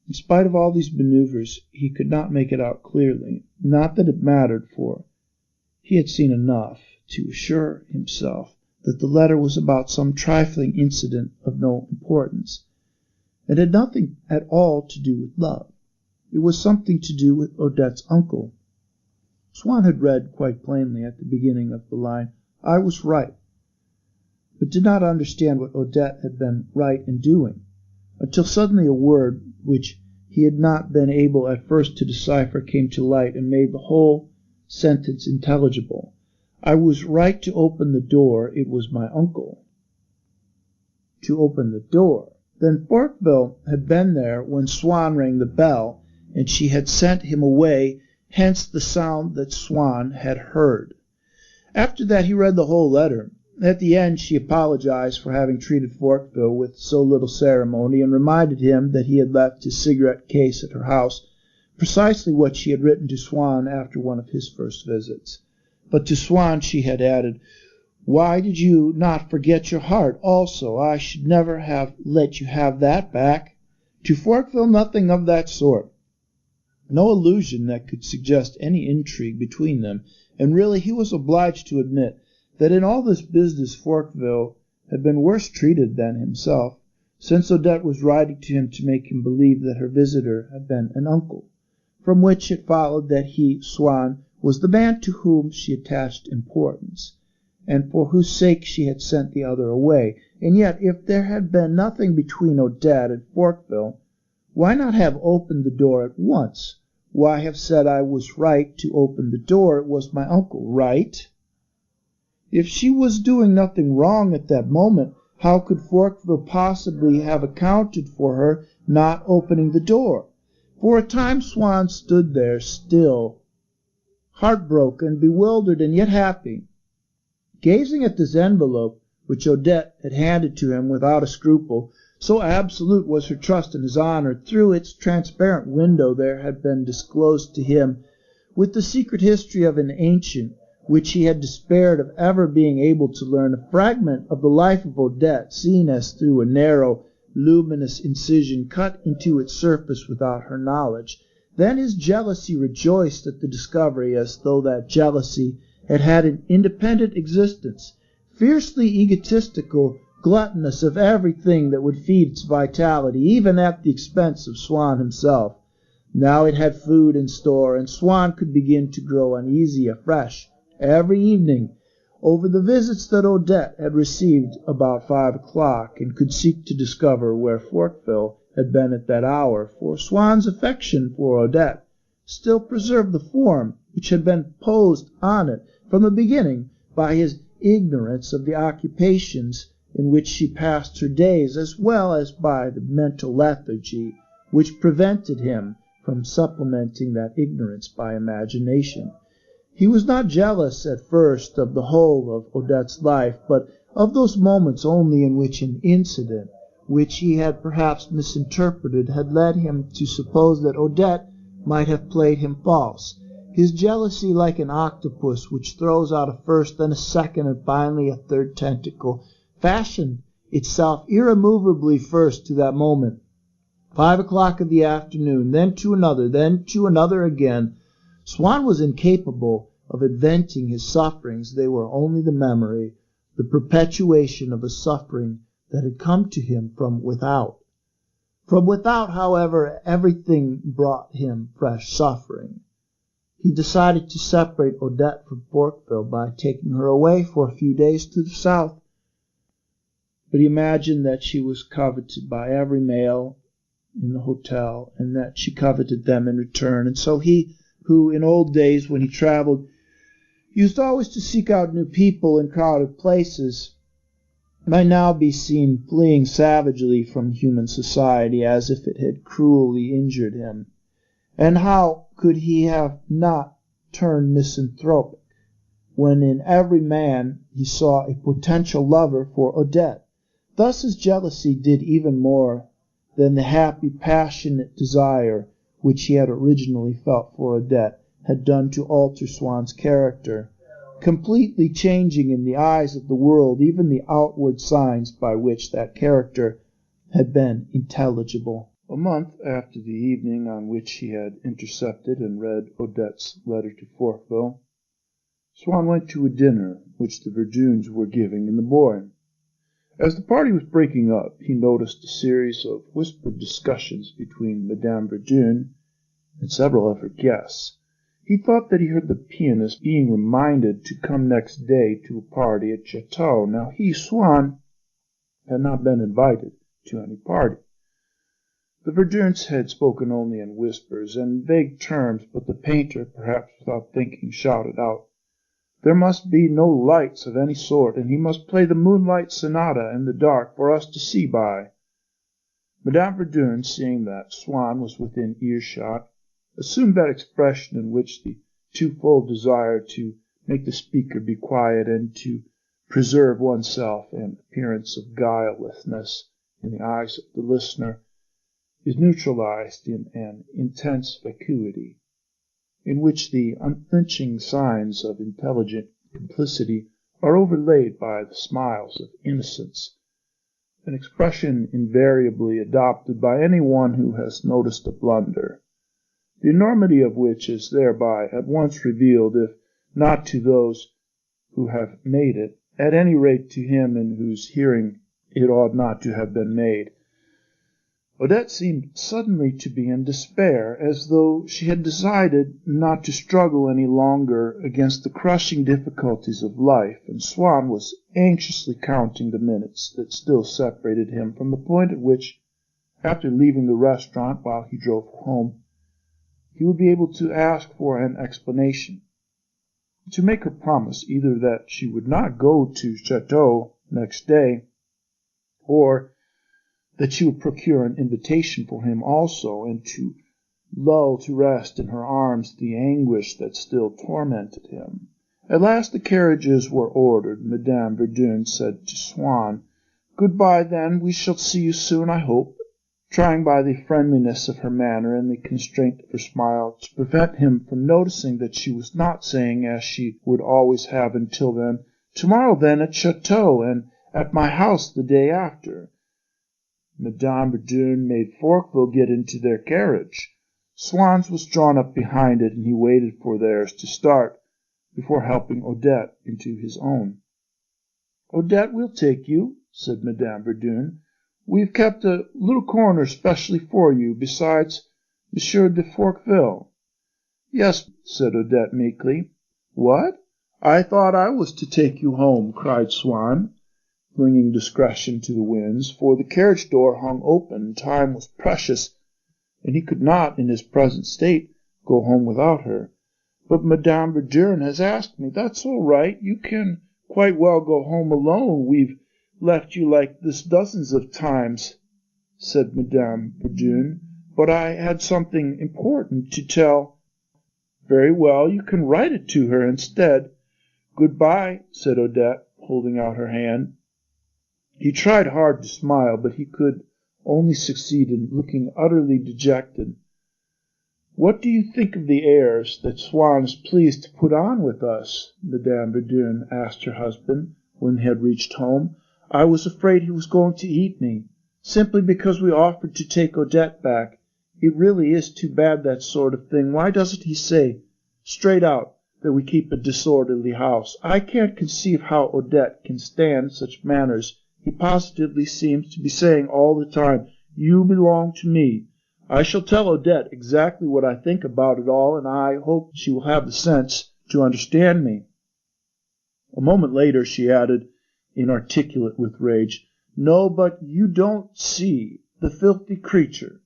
In spite of all these maneuvers, he could not make it out clearly. Not that it mattered, for he had seen enough to assure himself that the letter was about some trifling incident of no importance, and had nothing at all to do with love. It was something to do with Odette's uncle. Swann had read quite plainly at the beginning of the line, "I was right," but did not understand what Odette had been right in doing, until suddenly a word which he had not been able at first to decipher came to light and made the whole sentence intelligible. "I was right to open the door. It was my uncle." To open the door. Then Forqueville had been there when Swann rang the bell, and she had sent him away, hence the sound that Swann had heard. After that he read the whole letter. At the end she apologized for having treated Forqueville with so little ceremony, and reminded him that he had left his cigarette case at her house, precisely what she had written to Swann after one of his first visits. But to Swann she had added, "Why did you not forget your heart also? I should never have let you have that back." To Forqueville nothing of that sort. No allusion that could suggest any intrigue between them, and really he was obliged to admit that in all this business Forqueville had been worse treated than himself, since Odette was writing to him to make him believe that her visitor had been an uncle, from which it followed that he, Swann, was the man to whom she attached importance, and for whose sake she had sent the other away. And yet, if there had been nothing between Odette and Forqueville, why not have opened the door at once? Why have said I was right to open the door? It was my uncle. Right? If she was doing nothing wrong at that moment, how could Forqueville possibly have accounted for her not opening the door? For a time Swann stood there still, heartbroken, bewildered, and yet happy, gazing at this envelope which Odette had handed to him without a scruple. So absolute was her trust in his honor. Through its transparent window there had been disclosed to him, with the secret history of an ancient, which he had despaired of ever being able to learn, a fragment of the life of Odette, seen as through a narrow, luminous incision cut into its surface without her knowledge. Then his jealousy rejoiced at the discovery, as though that jealousy had had an independent existence, fiercely egotistical, gluttonous of everything that would feed its vitality, even at the expense of Swann himself. Now it had food in store, and Swann could begin to grow uneasy afresh every evening over the visits that Odette had received about 5 o'clock, and could seek to discover where Forqueville had been at that hour, for Swann's affection for Odette still preserved the form which had been posed on it from the beginning by his ignorance of the occupations in which she passed her days, as well as by the mental lethargy which prevented him from supplementing that ignorance by imagination. He was not jealous at first of the whole of Odette's life, but of those moments only in which an incident which he had perhaps misinterpreted, had led him to suppose that Odette might have played him false. His jealousy, like an octopus which throws out a first, then a second, and finally a third tentacle, fashioned itself irremovably first to that moment. 5 o'clock of the afternoon, then to another again. Swann was incapable of inventing his sufferings. They were only the memory, the perpetuation of a suffering that had come to him from without. From without, however, everything brought him fresh suffering. He decided to separate Odette from Forqueville by taking her away for a few days to the south. But he imagined that she was coveted by every male in the hotel, and that she coveted them in return. And so he, who in old days when he traveled used always to seek out new people in crowded places, might now be seen fleeing savagely from human society as if it had cruelly injured him. And how could he have not turned misanthropic when in every man he saw a potential lover for Odette? Thus his jealousy did even more than the happy, passionate desire which he had originally felt for Odette had done to alter Swann's character, completely changing in the eyes of the world even the outward signs by which that character had been intelligible. A month after the evening on which he had intercepted and read Odette's letter to Forqueville, Swann went to a dinner which the Verdunes were giving in the Bois. As the party was breaking up, he noticed a series of whispered discussions between Madame Verdun and several of her guests. He thought that he heard the pianist being reminded to come next day to a party at Chateau. Now he, Swann, had not been invited to any party. The Verduns had spoken only in whispers and vague terms, but the painter, perhaps without thinking, shouted out, "There must be no lights of any sort, and he must play the Moonlight Sonata in the dark for us to see by." Madame Verdun, seeing that Swann was within earshot, assumed that expression in which the twofold desire to make the speaker be quiet and to preserve oneself an appearance of guilelessness in the eyes of the listener is neutralized in an intense vacuity, in which the unflinching signs of intelligent complicity are overlaid by the smiles of innocence, an expression invariably adopted by any one who has noticed a blunder, the enormity of which is thereby at once revealed, if not to those who have made it, at any rate to him in whose hearing it ought not to have been made. Odette seemed suddenly to be in despair, as though she had decided not to struggle any longer against the crushing difficulties of life, and Swann was anxiously counting the minutes that still separated him from the point at which, after leaving the restaurant while he drove home, he would be able to ask for an explanation, to make her promise either that she would not go to Chateau next day, or that she would procure an invitation for him also, and to lull to rest in her arms the anguish that still tormented him. At last the carriages were ordered. Madame Verdun said to Swann, "Good-bye, then. We shall see you soon, I hope," trying by the friendliness of her manner and the constraint of her smile to prevent him from noticing that she was not saying, as she would always have until then, "Tomorrow, then, at Chateau, and at my house the day after." Madame Verdun made Forqueville get into their carriage. Swann's was drawn up behind it, and he waited for theirs to start before helping Odette into his own. "Odette will take you," said Madame Verdun. "We've kept a little corner specially for you, besides Monsieur de Forqueville." "Yes," said Odette meekly. "What? I thought I was to take you home," cried Swann, flinging discretion to the winds, for the carriage door hung open, time was precious, and he could not, in his present state, go home without her. "But Madame Verdun has asked me." "That's all right. You can quite well go home alone. We've left you like this dozens of times," said Madame Verdun. "But I had something important to tell." "Very well, you can write it to her instead." "Good-bye," said Odette, holding out her hand. He tried hard to smile, but he could only succeed in looking utterly dejected. "What do you think of the airs that Swann is pleased to put on with us?" Madame Verdun asked her husband when they had reached home. "I was afraid he was going to eat me, simply because we offered to take Odette back. It really is too bad, that sort of thing. Why doesn't he say, straight out, that we keep a disorderly house? I can't conceive how Odette can stand such manners. He positively seems to be saying all the time, 'You belong to me.' I shall tell Odette exactly what I think about it all, and I hope she will have the sense to understand me." A moment later she added, inarticulate with rage, "No, but you don't see, the filthy creature,"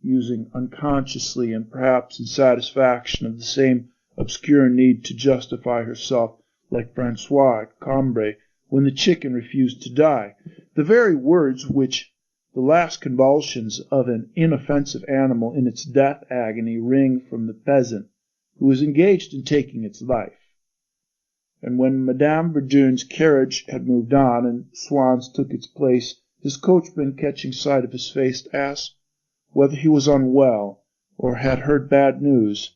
using unconsciously and perhaps in satisfaction of the same obscure need to justify herself, like Francois at Cambrai when the chicken refused to die, the very words which the last convulsions of an inoffensive animal in its death agony wring from the peasant who is engaged in taking its life. And when Madame Verdun's carriage had moved on and Swann's took its place, his coachman, catching sight of his face, asked whether he was unwell or had heard bad news.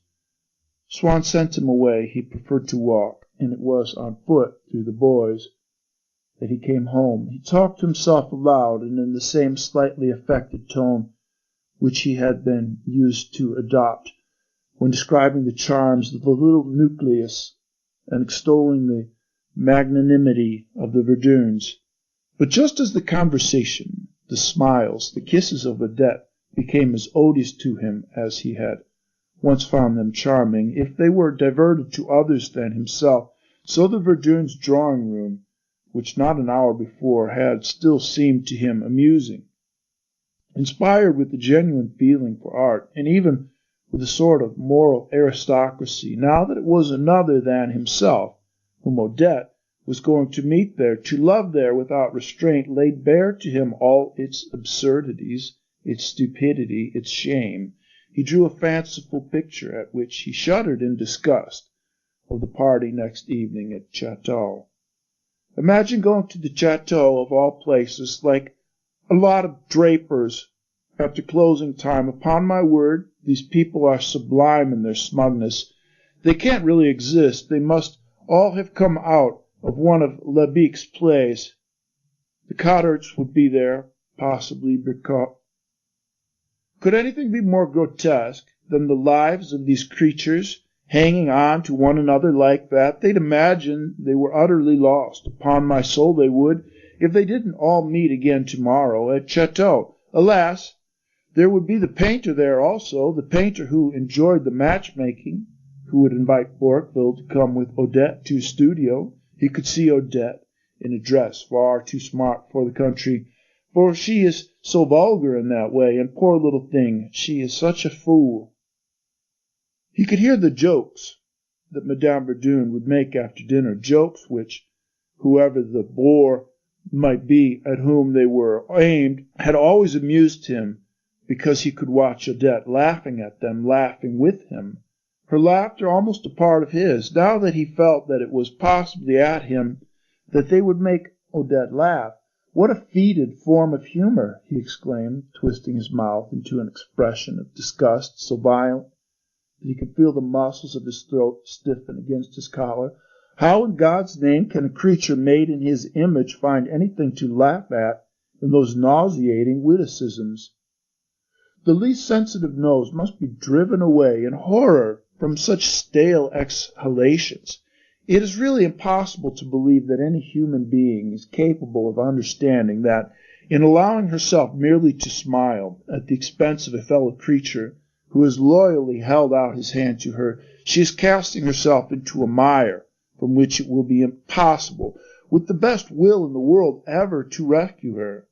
Swann sent him away. He preferred to walk, and it was on foot through the bois that he came home. He talked to himself aloud, and in the same slightly affected tone which he had been used to adopt when describing the charms of the little nucleus and extolling the magnanimity of the Verduns. But just as the conversation, the smiles, the kisses of Odette became as odious to him as he had once found them charming, if they were diverted to others than himself, so the Verduns' drawing-room, which not an hour before had still seemed to him amusing, inspired with a genuine feeling for art, and even with a sort of moral aristocracy, now that it was another than himself whom Odette was going to meet there, to love there without restraint, laid bare to him all its absurdities, its stupidity, its shame. He drew a fanciful picture, at which he shuddered in disgust, of the party next evening at Chateau. Imagine going to the Chateau, of all places, like a lot of drapers after closing time. Upon my word, these people are sublime in their smugness. They can't really exist. They must all have come out of one of Lebec's plays. The Cottards would be there, possibly Bercot. Could anything be more grotesque than the lives of these creatures hanging on to one another like that? They'd imagine they were utterly lost. Upon my soul they would, if they didn't all meet again tomorrow at Chateau. Alas, there would be the painter there also, the painter who enjoyed the matchmaking, who would invite Bourqueville to come with Odette to his studio. He could see Odette in a dress far too smart for the country, for she is so vulgar in that way, and poor little thing, she is such a fool. He could hear the jokes that Madame Verdun would make after dinner, jokes which, whoever the bore might be at whom they were aimed, had always amused him, because he could watch Odette laughing at them, laughing with him, her laughter almost a part of his. Now that he felt that it was possibly at him that they would make Odette laugh, "What a fetid form of humor!" he exclaimed, twisting his mouth into an expression of disgust so violent that he could feel the muscles of his throat stiffen against his collar. "How in God's name can a creature made in his image find anything to laugh at in those nauseating witticisms? The least sensitive nose must be driven away in horror from such stale exhalations. It is really impossible to believe that any human being is capable of understanding that, in allowing herself merely to smile at the expense of a fellow creature who has loyally held out his hand to her, she is casting herself into a mire from which it will be impossible, with the best will in the world, ever to rescue her.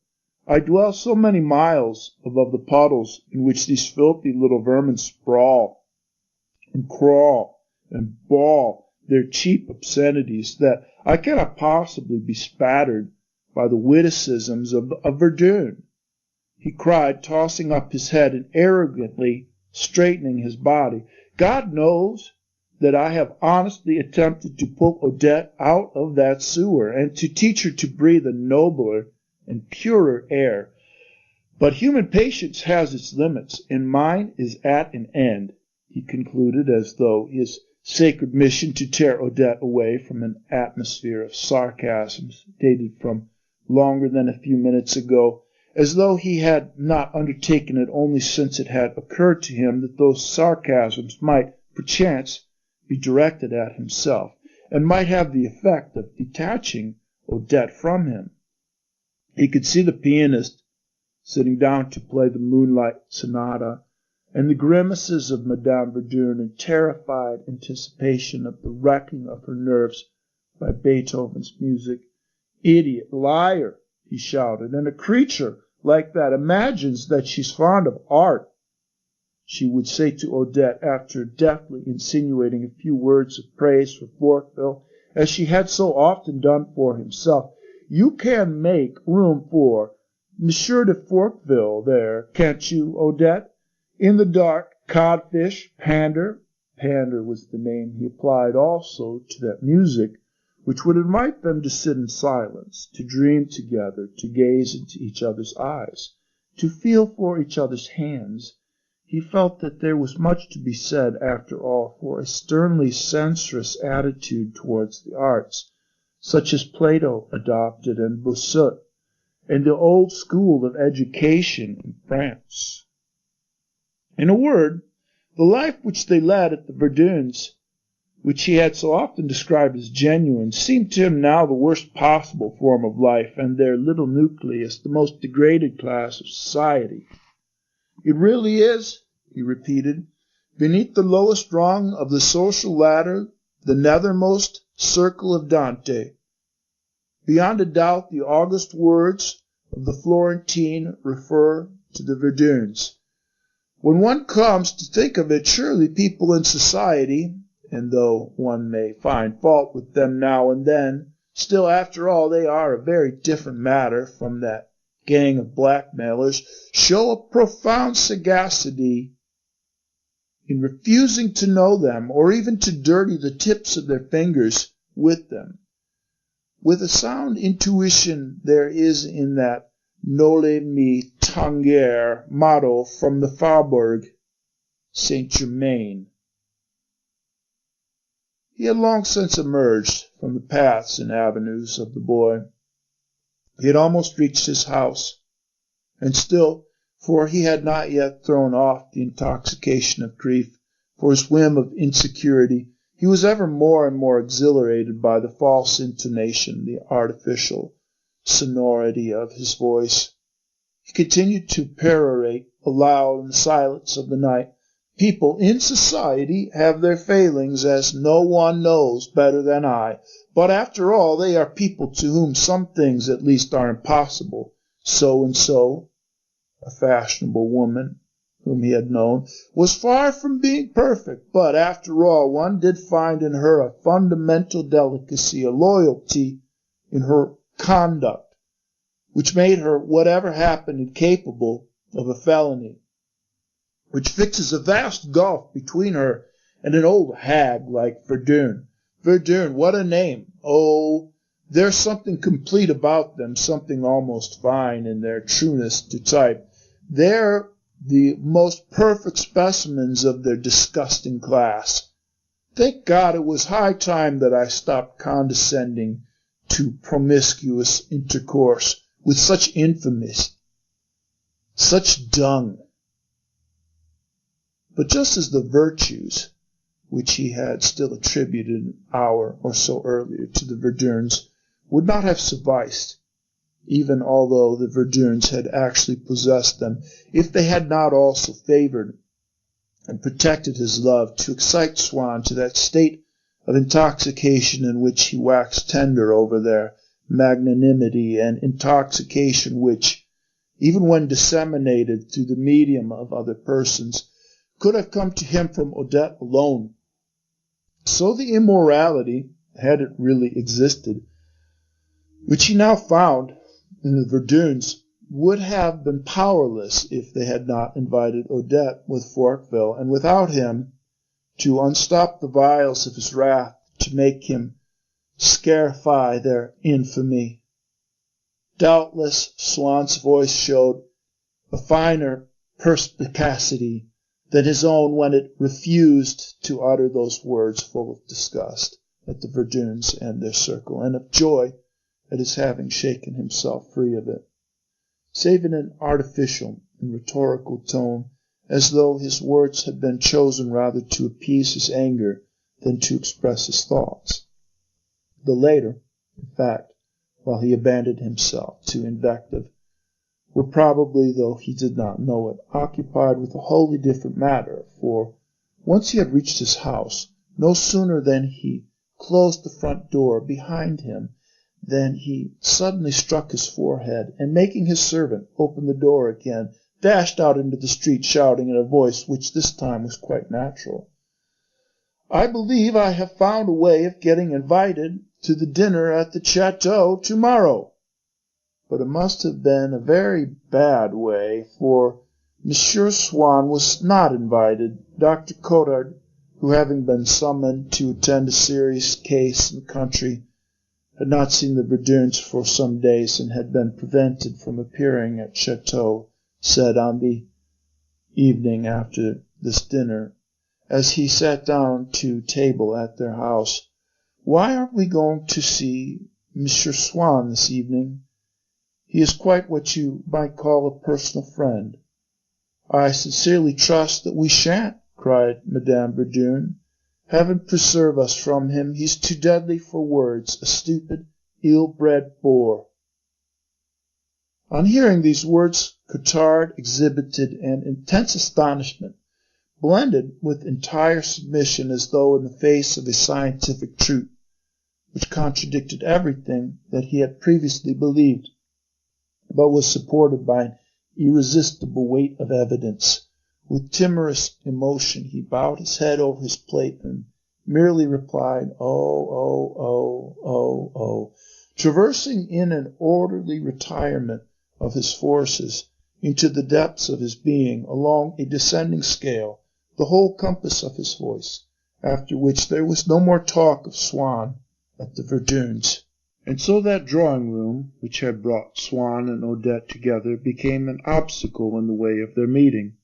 I dwell so many miles above the puddles in which these filthy little vermin sprawl and crawl and bawl their cheap obscenities, that I cannot possibly be spattered by the witticisms of Verdun," he cried, tossing up his head and arrogantly straightening his body. "God knows that I have honestly attempted to pull Odette out of that sewer, and to teach her to breathe a nobler and purer air. But human patience has its limits, and mine is at an end, he concluded, as though his sacred mission to tear Odette away from an atmosphere of sarcasms dated from longer than a few minutes ago, as though he had not undertaken it only since it had occurred to him that those sarcasms might, perchance, be directed at himself, and might have the effect of detaching Odette from him. He could see the pianist sitting down to play the Moonlight Sonata, and the grimaces of Madame Verdun in terrified anticipation of the wrecking of her nerves by Beethoven's music. "Idiot, liar," he shouted, "and a creature like that imagines that she's fond of art," she would say to Odette after deftly insinuating a few words of praise for Forqueville, as she had so often done for himself. "You can make room for Monsieur de Forqueville there, can't you, Odette? In the dark, codfish, pander." Pander was the name he applied also to that music which would invite them to sit in silence, to dream together, to gaze into each other's eyes, to feel for each other's hands. He felt that there was much to be said, after all, for a sternly censorious attitude towards the arts, such as Plato adopted and Bossuet, and the old school of education in France. In a word, the life which they led at the Verduns, which he had so often described as genuine, seemed to him now the worst possible form of life, and their little nucleus the most degraded class of society. "It really is," he repeated, "beneath the lowest rung of the social ladder, the nethermost circle of Dante. Beyond a doubt, the august words of the Florentine refer to the Verduns. When one comes to think of it, surely people in society, and though one may find fault with them now and then, still, after all, they are a very different matter from that gang of blackmailers, show a profound sagacity in refusing to know them, or even to dirty the tips of their fingers with them. With a sound intuition there is in that Noli me tangere motto from the Faubourg Saint-Germain." He had long since emerged from the paths and avenues of the boy. He had almost reached his house, and still, for he had not yet thrown off the intoxication of grief, for his whim of insecurity, he was ever more and more exhilarated by the false intonation, the artificial sonority of his voice. He continued to perorate aloud in the silence of the night. "People in society have their failings, as no one knows better than I, but after all they are people to whom some things at least are impossible. So and so," a fashionable woman whom he had known, "was far from being perfect, but after all one did find in her a fundamental delicacy, a loyalty in her conduct, which made her, whatever happened, incapable of a felony, which fixes a vast gulf between her and an old hag like Verdun. Verdun, what a name! Oh, there's something complete about them, something almost fine in their trueness to type. They're the most perfect specimens of their disgusting class. Thank God it was high time that I stopped condescending to promiscuous intercourse with such infamies, such dung." But just as the virtues which he had still attributed an hour or so earlier to the Verduns would not have sufficed, even although the Verduns had actually possessed them, if they had not also favored and protected his love, to excite Swann to that state of intoxication in which he waxed tender over their magnanimity, and intoxication which, even when disseminated through the medium of other persons, could have come to him from Odette alone. So the immorality, had it really existed, which he now found in the Verduns, would have been powerless if they had not invited Odette with Forqueville, and without him, to unstop the vials of his wrath, to make him scarify their infamy. Doubtless Swann's voice showed a finer perspicacity than his own when it refused to utter those words full of disgust at the Verduns and their circle, and of joy at his having shaken himself free of it, save in an artificial and rhetorical tone, as though his words had been chosen rather to appease his anger than to express his thoughts. The later, in fact, while he abandoned himself to invective, were probably, though he did not know it, occupied with a wholly different matter, for once he had reached his house, no sooner than he closed the front door behind him than he suddenly struck his forehead, and making his servant open the door again, dashed out into the street, shouting in a voice which this time was quite natural, "I believe I have found a way of getting invited to the dinner at the chateau tomorrow." But it must have been a very bad way, for Monsieur Swann was not invited. Dr. Cottard, who, having been summoned to attend a serious case in the country, had not seen the Verduns for some days and had been prevented from appearing at Chateau, said on the evening after this dinner, as he sat down to table at their house, "Why aren't we going to see Monsieur Swann this evening? He is quite what you might call a personal friend." "I sincerely trust that we shan't," cried Madame Verdun. "Heaven preserve us from him. He's too deadly for words, a stupid, ill-bred boor." On hearing these words, Cottard exhibited an intense astonishment, blended with entire submission, as though in the face of a scientific truth, which contradicted everything that he had previously believed, but was supported by an irresistible weight of evidence. With timorous emotion he bowed his head over his plate and merely replied, "Oh, oh, oh, oh, oh," traversing in an orderly retirement of his forces into the depths of his being, along a descending scale, the whole compass of his voice, after which there was no more talk of Swann at the Verduns. And so that drawing-room, which had brought Swann and Odette together, became an obstacle in the way of their meeting.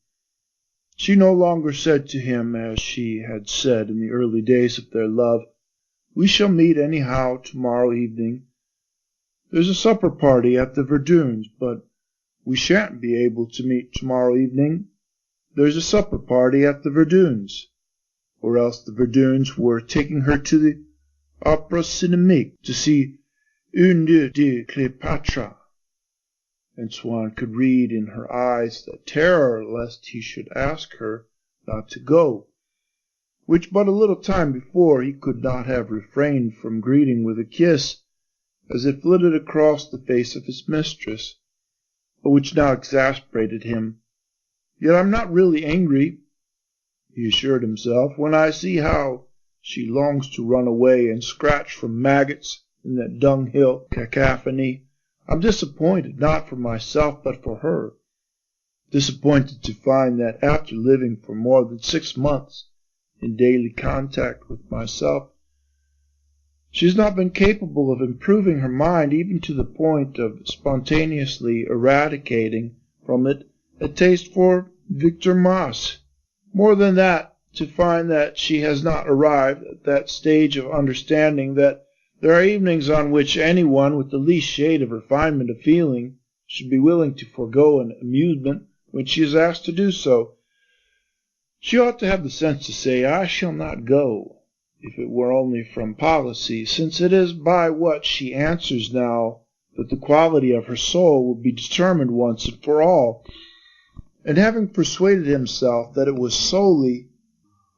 She no longer said to him, as she had said in the early days of their love, "We shall meet anyhow tomorrow evening. There's a supper party at the Verduns, but we shan't be able to meet tomorrow evening. There's a supper party at the Verduns." Or else the Verduns were taking her to the Opera Cinémique to see Une de Cléopâtre, and Swann could read in her eyes the terror lest he should ask her not to go, which but a little time before he could not have refrained from greeting with a kiss as it flitted across the face of his mistress, but which now exasperated him. "Yet I'm not really angry," he assured himself, "when I see how she longs to run away and scratch for maggots in that dunghill cacophony. I'm disappointed, not for myself, but for her. Disappointed to find that after living for more than 6 months in daily contact with myself, she has not been capable of improving her mind even to the point of spontaneously eradicating from it a taste for Victor Mass. More than that, to find that she has not arrived at that stage of understanding that there are evenings on which anyone with the least shade of refinement of feeling should be willing to forego an amusement when she is asked to do so. She ought to have the sense to say, "I shall not go," if it were only from policy, since it is by what she answers now that the quality of her soul will be determined once and for all. And having persuaded himself that it was solely,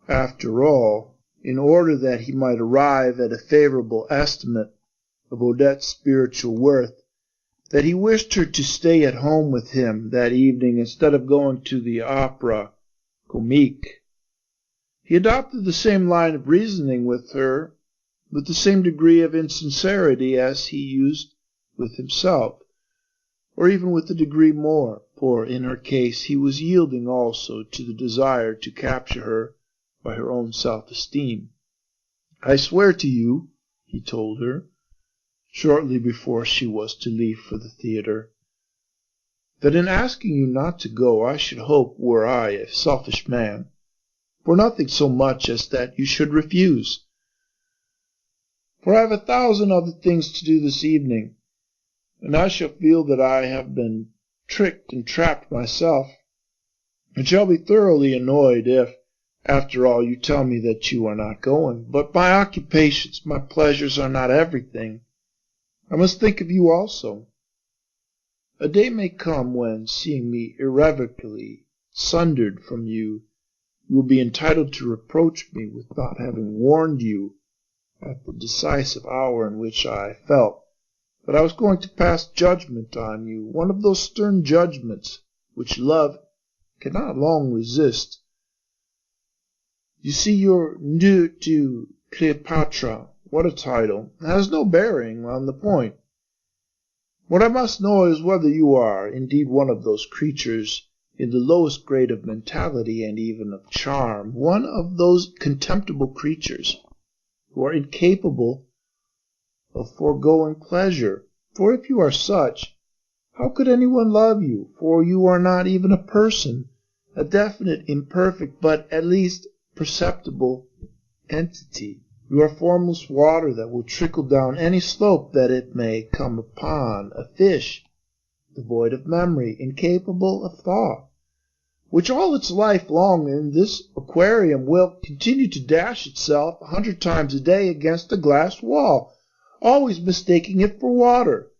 after all, in order that he might arrive at a favorable estimate of Odette's spiritual worth, that he wished her to stay at home with him that evening instead of going to the Opera Comique, he adopted the same line of reasoning with her with the same degree of insincerity as he used with himself, or even with a degree more, for in her case he was yielding also to the desire to capture her by her own self-esteem. "I swear to you," he told her, shortly before she was to leave for the theater, "that in asking you not to go I should hope, were I a selfish man, for nothing so much as that you should refuse. For I have 1,000 other things to do this evening, and I shall feel that I have been tricked and trapped myself, and shall be thoroughly annoyed if, after all, you tell me that you are not going. But my occupations, my pleasures are not everything. I must think of you also. A day may come when, seeing me irrevocably sundered from you, you will be entitled to reproach me with not having warned you at the decisive hour in which I felt that I was going to pass judgment on you, one of those stern judgments which love cannot long resist. You see, your Ne to Cleopatra, what a title, has no bearing on the point. What I must know is whether you are indeed one of those creatures in the lowest grade of mentality and even of charm, one of those contemptible creatures who are incapable of foregoing pleasure. For if you are such, how could anyone love you? For you are not even a person, a definite, imperfect, but at least perceptible entity. You are formless water that will trickle down any slope that it may come upon, a fish, devoid of memory, incapable of thought, which all its life long in this aquarium will continue to dash itself 100 times a day against a glass wall, always mistaking it for water.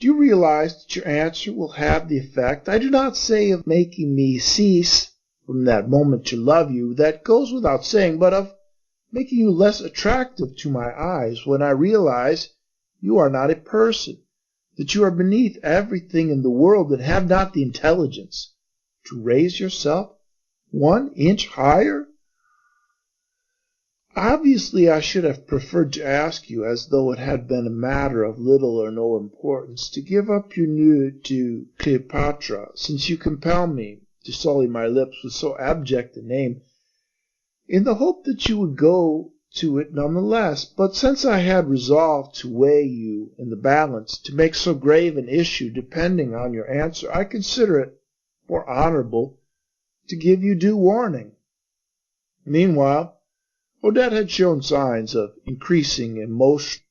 Do you realize that your answer will have the effect, I do not say of making me cease from that moment to love you, that goes without saying, but of making you less attractive to my eyes when I realize you are not a person, that you are beneath everything in the world and have not the intelligence to raise yourself 1 inch higher? Obviously, I should have preferred to ask you, as though it had been a matter of little or no importance, to give up your Ne to Cleopatra, since you compel me to sully my lips with so abject a name, in the hope that you would go to it none the less. But since I had resolved to weigh you in the balance, to make so grave an issue depending on your answer, I consider it more honorable to give you due warning. Meanwhile, Odette had shown signs of increasing emotion.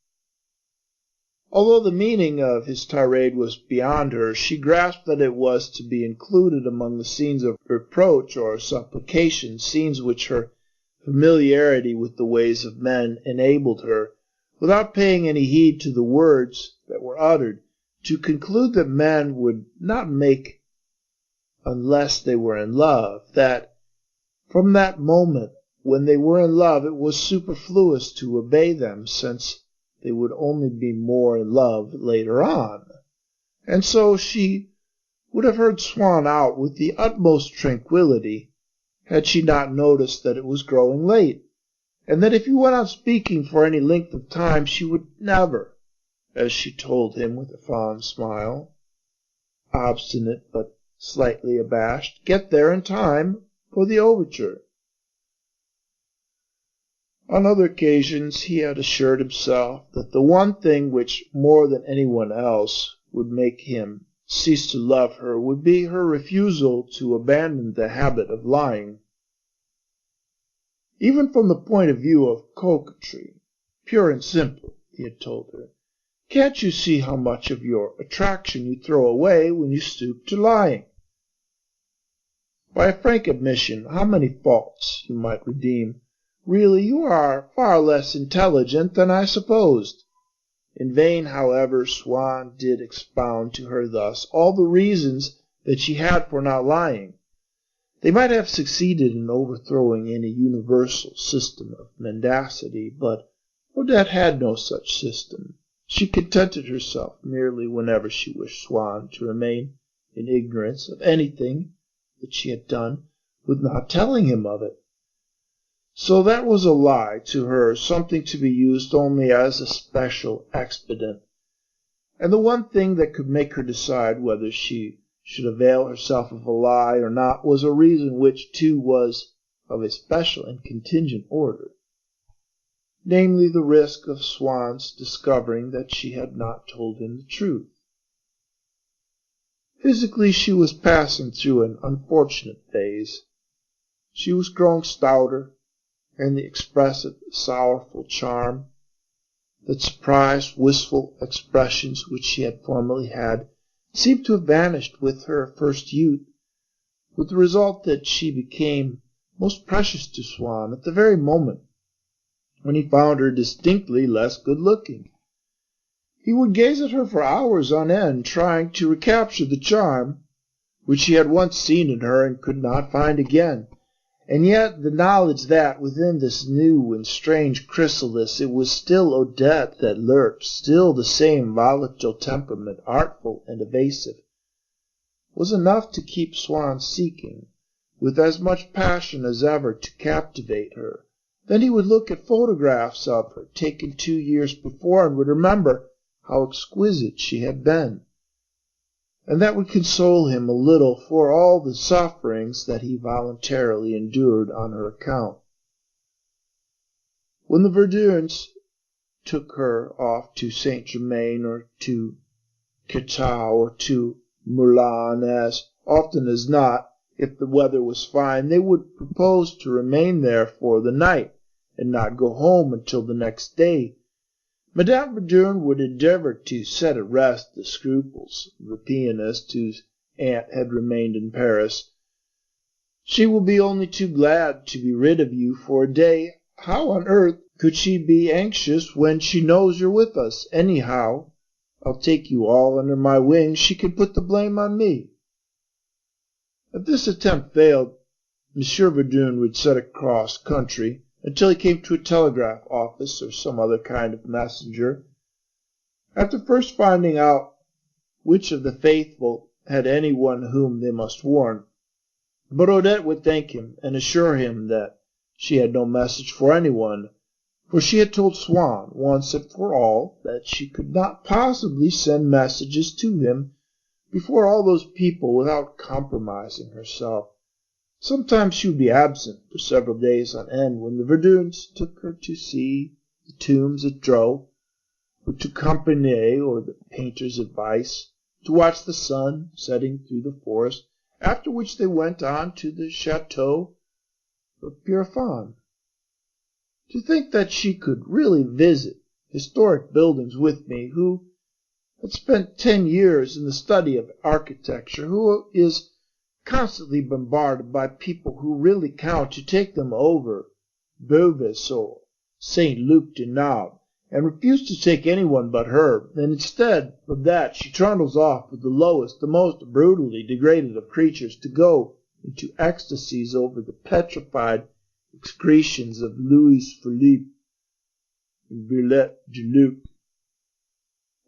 Although the meaning of his tirade was beyond her, she grasped that it was to be included among the scenes of reproach or supplication, scenes which her familiarity with the ways of men enabled her, without paying any heed to the words that were uttered, to conclude that men would not make unless they were in love, that from that moment when they were in love it was superfluous to obey them, since they would only be more in love later on. And so she would have heard Swann out with the utmost tranquillity, had she not noticed that it was growing late, and that if he went on speaking for any length of time she would never, as she told him with a fond smile, obstinate but slightly abashed, get there in time for the overture. On other occasions he had assured himself that the one thing which more than anyone else would make him cease to love her would be her refusal to abandon the habit of lying. Even from the point of view of coquetry, pure and simple, he had told her, can't you see how much of your attraction you throw away when you stoop to lying? By a frank admission, how many faults you might redeem. Really, you are far less intelligent than I supposed. In vain, however, Swann did expound to her thus all the reasons that she had for not lying. They might have succeeded in overthrowing any universal system of mendacity, but Odette had no such system. She contented herself merely, whenever she wished Swann to remain in ignorance of anything that she had done, with not telling him of it. So that was a lie to her, something to be used only as a special expedient. And the one thing that could make her decide whether she should avail herself of a lie or not was a reason which, too, was of a special and contingent order. namely the risk of Swann's discovering that she had not told him the truth. Physically, she was passing through an unfortunate phase. She was growing stouter, and the expressive, sorrowful charm, that surprised, wistful expressions which she had formerly had, seemed to have vanished with her first youth, with the result that she became most precious to Swann at the very moment when he found her distinctly less good-looking. He would gaze at her for hours on end, trying to recapture the charm which he had once seen in her and could not find again. And yet the knowledge that, within this new and strange chrysalis, it was still Odette that lurked, still the same volatile temperament, artful and evasive, was enough to keep Swann seeking, with as much passion as ever, to captivate her. Then he would look at photographs of her, taken 2 years before, and would remember how exquisite she had been. And that would console him a little for all the sufferings that he voluntarily endured on her account. When the Verduns took her off to Saint-Germain or to Cattau or to Moulins, as often as not, if the weather was fine, they would propose to remain there for the night and not go home until the next day. Madame Verdun would endeavor to set at rest the scruples of the pianist whose aunt had remained in Paris. She will be only too glad to be rid of you for a day. How on earth could she be anxious when she knows you're with us? Anyhow, I'll take you all under my wing. She can put the blame on me. If this attempt failed, Monsieur Verdun would set across country until he came to a telegraph office or some other kind of messenger. After first finding out which of the faithful had anyone whom they must warn, but Odette would thank him and assure him that she had no message for anyone, for she had told Swann once and for all that she could not possibly send messages to him before all those people without compromising herself. Sometimes she would be absent for several days on end when the Verduns took her to see the tombs at Dreux, or to Compiègne, or the painters at Weiss, to watch the sun setting through the forest, after which they went on to the Chateau of Pierrefonds. To think that she could really visit historic buildings with me, who had spent 10 years in the study of architecture, who is constantly bombarded by people who really count, to take them over Beauvais or St. Luc de Nab, and refuse to take anyone but her, and instead of that she trundles off with the lowest, the most brutally degraded of creatures, to go into ecstasies over the petrified excretions of Louis Philippe and Villette du Luc.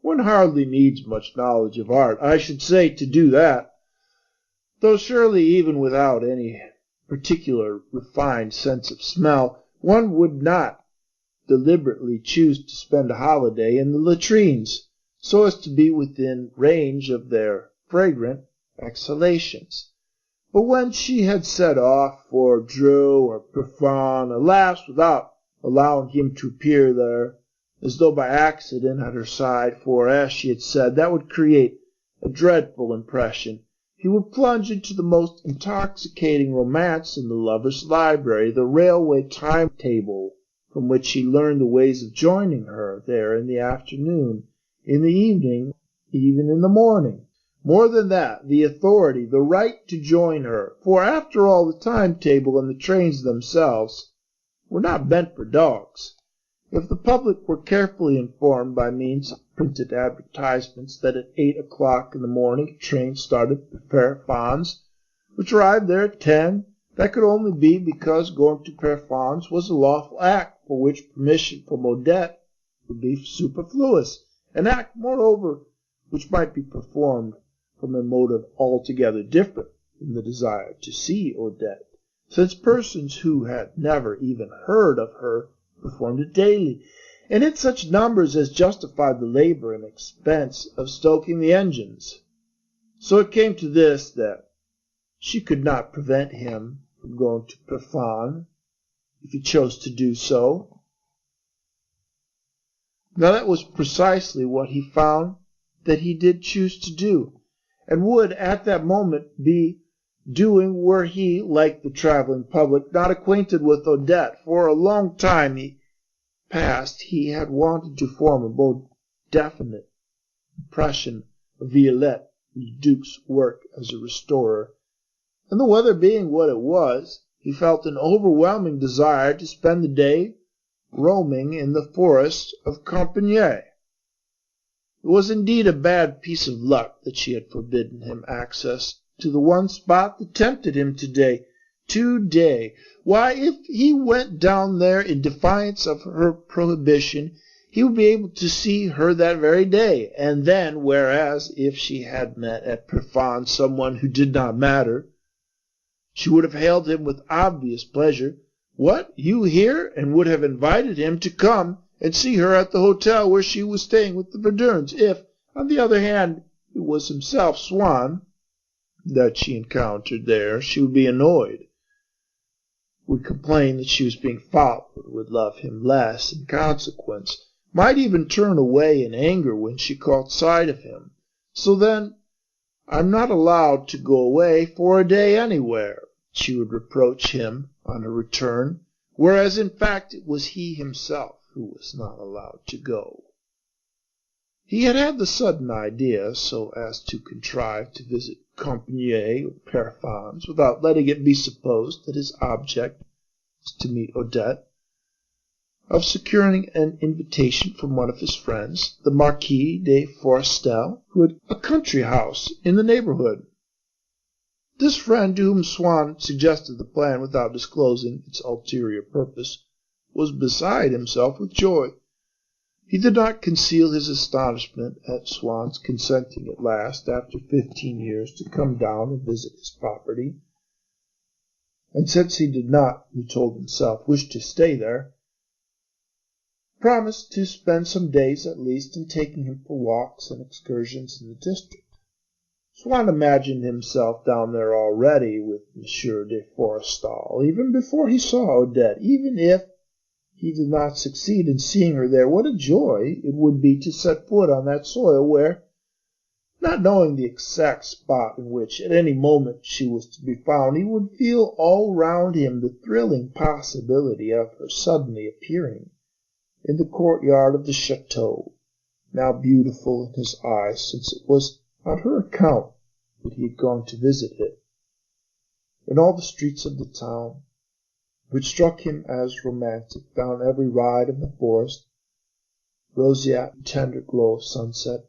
One hardly needs much knowledge of art, I should say, to do that, though surely even without any particular refined sense of smell, one would not deliberately choose to spend a holiday in the latrines, so as to be within range of their fragrant exhalations. But when she had set off for Dreux or Pierrefonds, alas, without allowing him to appear there, as though by accident at her side, for, as she had said, that would create a dreadful impression, he would plunge into the most intoxicating romance in the lover's library, the railway timetable, from which he learned the ways of joining her there in the afternoon, in the evening, even in the morning. More than that, the authority, the right to join her, for after all the timetable and the trains themselves were not meant for dogs. If the public were carefully informed by means of printed advertisements that at 8 o'clock in the morning a train started for Pierrefonds, which arrived there at 10, that could only be because going to Pierrefonds was a lawful act for which permission from Odette would be superfluous, an act, moreover, which might be performed from a motive altogether different from the desire to see Odette, since persons who had never even heard of her performed it daily, and in such numbers as justified the labor and expense of stoking the engines. So it came to this, that she could not prevent him from going to Pierrefonds if he chose to do so, Now that was precisely what he found that he did choose to do, and would at that moment be doing were he, like the traveling public, not acquainted with Odette. For a long time past he had wanted to form a more definite impression of Violette in the Duke's work as a restorer, and the weather being what it was, he felt an overwhelming desire to spend the day roaming in the forests of Compiègne. It was indeed a bad piece of luck that she had forbidden him access to the one spot that tempted him today. Why, if he went down there in defiance of her prohibition, he would be able to see her that very day, and then, whereas if she had met at Perfond someone who did not matter, she would have hailed him with obvious pleasure. What, you here? And would have invited him to come and see her at the hotel where she was staying with the Verduns. If, on the other hand, it was himself, Swann, that she encountered there, she would be annoyed, would complain that she was being followed, would love him less in consequence, might even turn away in anger when she caught sight of him. So then, I'm not allowed to go away for a day anywhere, she would reproach him on her return, whereas in fact it was he himself who was not allowed to go. He had had the sudden idea so as to contrive to visit Compiègne or Perfond without letting it be supposed that his object was to meet Odette, of securing an invitation from one of his friends, the Marquis de Forestel, who had a country house in the neighborhood. This friend, to whom Swann suggested the plan without disclosing its ulterior purpose, was beside himself with joy. He did not conceal his astonishment at Swann's consenting at last, after 15 years, to come down and visit his property, and since he did not, he told himself, wish to stay there, promised to spend some days at least in taking him for walks and excursions in the district. Swann imagined himself down there already with Monsieur de Forestal, even before he saw Odette. Even if he did not succeed in seeing her there, what a joy it would be to set foot on that soil where, not knowing the exact spot in which at any moment she was to be found, he would feel all round him the thrilling possibility of her suddenly appearing in the courtyard of the chateau, now beautiful in his eyes, since it was on her account that he had gone to visit it. In all the streets of the town, which struck him as romantic, down every ride of the forest, roseate and tender glow of sunset,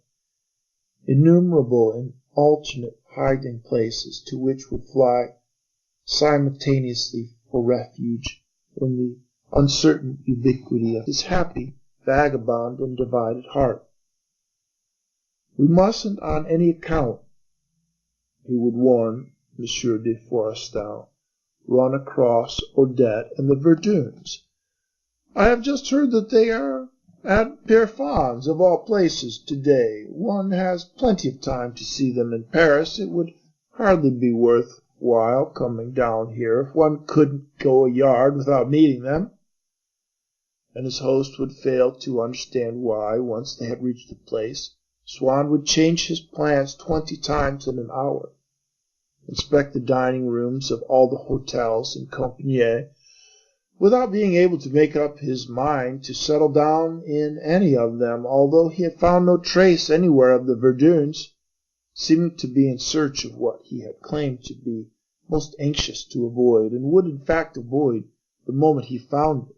innumerable and alternate hiding places to which would fly simultaneously for refuge in the uncertain ubiquity of his happy, vagabond, and divided heart. We mustn't on any account, he would warn Monsieur de Forestal, run across Odette and the Verduns. I have just heard that they are at Perfond's, of all places, today. One has plenty of time to see them in Paris. It would hardly be worth while coming down here if one couldn't go a yard without meeting them. And his host would fail to understand why, once they had reached the place, Swann would change his plans 20 times in an hour, inspect the dining rooms of all the hotels in Compiègne, without being able to make up his mind to settle down in any of them, although he had found no trace anywhere of the Verduns, seeming to be in search of what he had claimed to be most anxious to avoid, and would in fact avoid the moment he found it.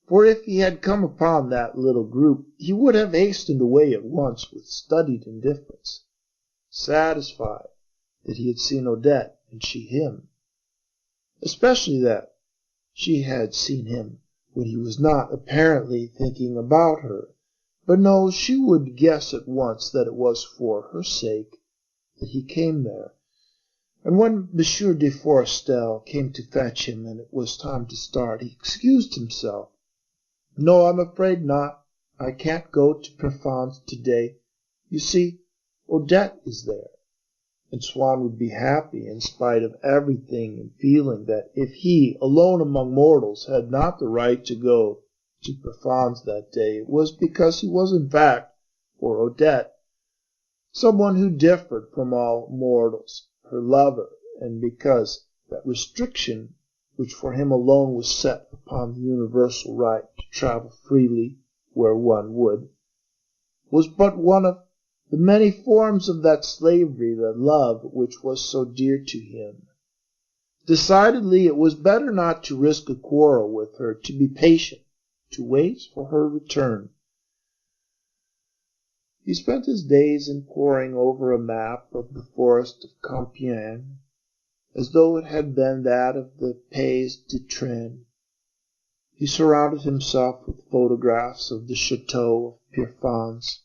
For if he had come upon that little group, he would have hastened away at once with studied indifference, satisfied that he had seen Odette and she him, especially that she had seen him when he was not apparently thinking about her. But no, she would guess at once that it was for her sake that he came there. And when Monsieur de Forestal came to fetch him and it was time to start, he excused himself. No, I'm afraid not. I can't go to Perfond's today. You see, Odette is there. And Swann would be happy in spite of everything in feeling that if he, alone among mortals, had not the right to go to Perfons that day, it was because he was in fact, for Odette, someone who differed from all mortals, her lover, and because that restriction which for him alone was set upon the universal right to travel freely where one would, was but one of the many forms of that slavery, that love which was so dear to him. Decidedly, it was better not to risk a quarrel with her, to be patient, to wait for her return. He spent his days in poring over a map of the forest of Compiègne, as though it had been that of the Pays de Trènes. He surrounded himself with photographs of the chateau of Pierrefonds.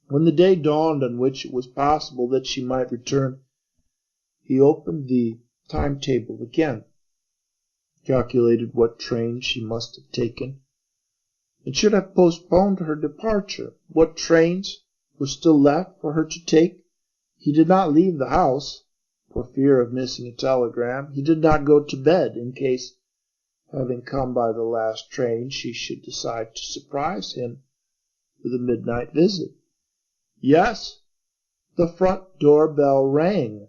When the day dawned on which it was possible that she might return, he opened the timetable again, calculated what train she must have taken, and should have postponed her departure. What trains were still left for her to take? He did not leave the house, for fear of missing a telegram. He did not go to bed, in case, having come by the last train, she should decide to surprise him with a midnight visit. Yes, the front door bell rang.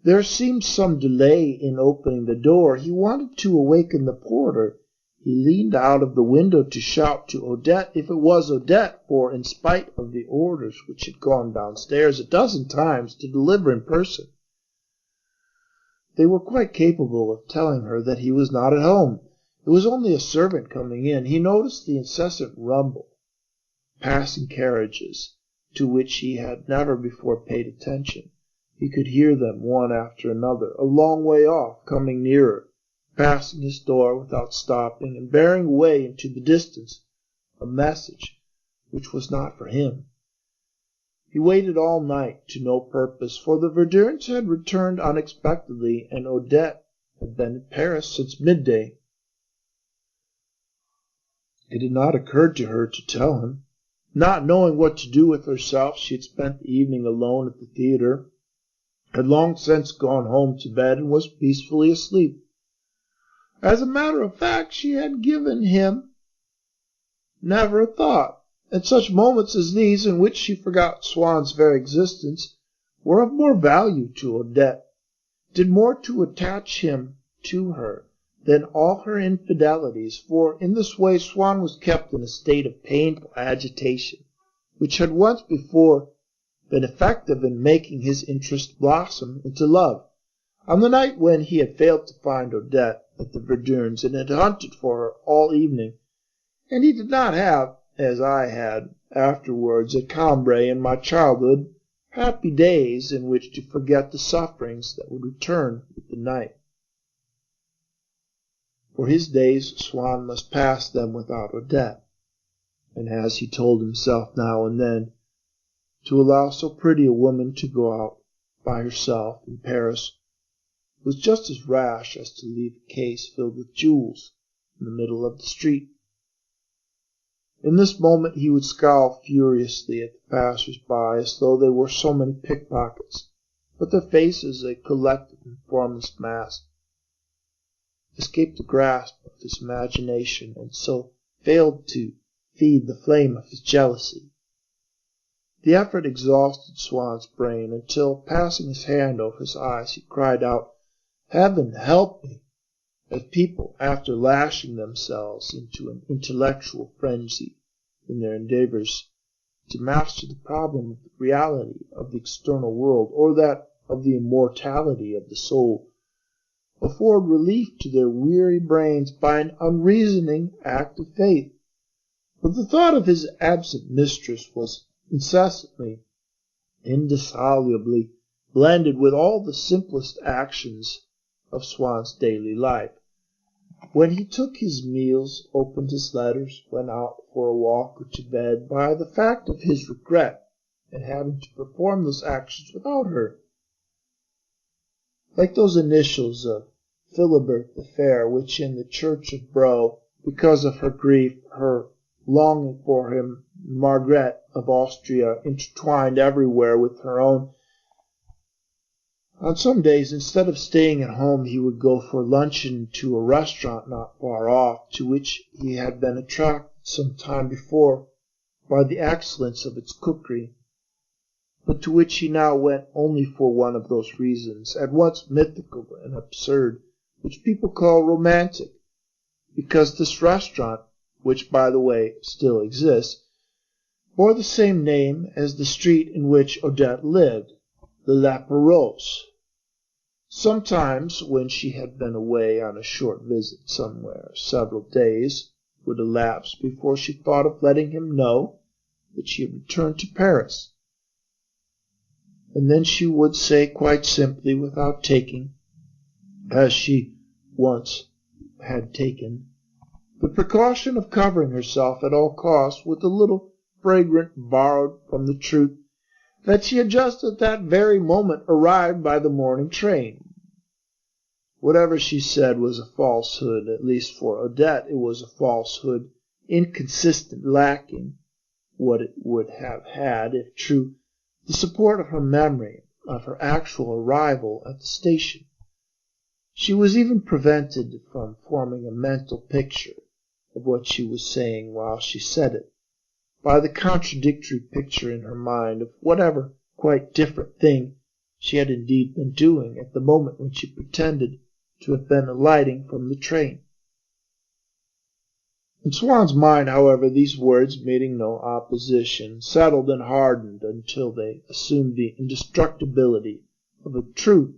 There seemed some delay in opening the door. He wanted to awaken the porter. He leaned out of the window to shout to Odette, if it was Odette, for in spite of the orders which had gone downstairs a dozen times to deliver in person, they were quite capable of telling her that he was not at home. It was only a servant coming in. He noticed the incessant rumble of passing carriages, to which he had never before paid attention. He could hear them one after another, a long way off, coming nearer, passing his door without stopping, and bearing away into the distance a message which was not for him. He waited all night to no purpose, for the Verdurns had returned unexpectedly, and Odette had been in Paris since midday. It had not occurred to her to tell him. Not knowing what to do with herself, she had spent the evening alone at the theatre, had long since gone home to bed, and was peacefully asleep. As a matter of fact, she had given him never a thought, and such moments as these, in which she forgot Swann's very existence, were of more value to Odette, did more to attach him to her than all her infidelities, for in this way Swann was kept in a state of painful agitation, which had once before been effective in making his interest blossom into love. On the night when he had failed to find Odette at the Verdurns, and had hunted for her all evening, and he did not have, as I had afterwards at Cambrai in my childhood, happy days in which to forget the sufferings that would return with the night. For his days Swann must pass them without Odette, and as he told himself now and then, to allow so pretty a woman to go out by herself in Paris was just as rash as to leave a case filled with jewels in the middle of the street. In this moment he would scowl furiously at the passers-by as though they were so many pickpockets, but their faces, a collective and formless mass, escaped the grasp of his imagination, and so failed to feed the flame of his jealousy. The effort exhausted Swann's brain, until, passing his hand over his eyes, he cried out, "Heaven help me!" as people, after lashing themselves into an intellectual frenzy in their endeavors to master the problem of the reality of the external world, or that of the immortality of the soul, afford relief to their weary brains by an unreasoning act of faith. But the thought of his absent mistress was incessantly, indissolubly blended with all the simplest actions of Swann's daily life. When he took his meals, opened his letters, went out for a walk or to bed, by the fact of his regret at having to perform those actions without her, like those initials of Philibert the Fair, which in the church of Bro, because of her grief, her longing for him, Margaret of Austria, intertwined everywhere with her own, On some days, instead of staying at home, he would go for luncheon to a restaurant not far off, to which he had been attracted some time before by the excellence of its cookery, but to which he now went only for one of those reasons, at once mythical and absurd, which people call romantic, because this restaurant, which, by the way, still exists, bore the same name as the street in which Odette lived, the La Pérouse. Sometimes, when she had been away on a short visit somewhere, several days would elapse before she thought of letting him know that she had returned to Paris. And then she would say quite simply, without taking, as she once had taken, the precaution of covering herself at all costs with a little fragrant borrowed from the truth, that she had just at that very moment arrived by the morning train. Whatever she said was a falsehood, at least for Odette it was a falsehood inconsistent, lacking what it would have had, if true, the support of her memory of her actual arrival at the station. She was even prevented from forming a mental picture of what she was saying while she said it, by the contradictory picture in her mind of whatever quite different thing she had indeed been doing at the moment when she pretended to have been alighting from the train. In Swann's mind, however, these words, meeting no opposition, settled and hardened until they assumed the indestructibility of a truth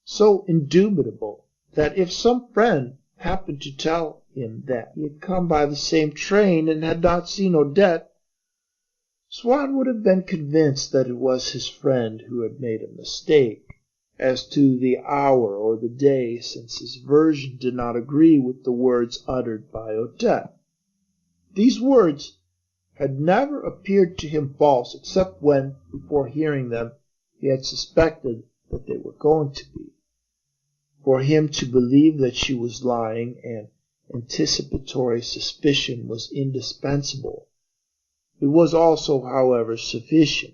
so indubitable that if some friend happened to tell him that he had come by the same train and had not seen Odette, Swann would have been convinced that it was his friend who had made a mistake as to the hour or the day, since his version did not agree with the words uttered by Odette. These words had never appeared to him false, except when, before hearing them, he had suspected that they were going to be. For him to believe that she was lying, an anticipatory suspicion was indispensable. It was also, however, sufficient,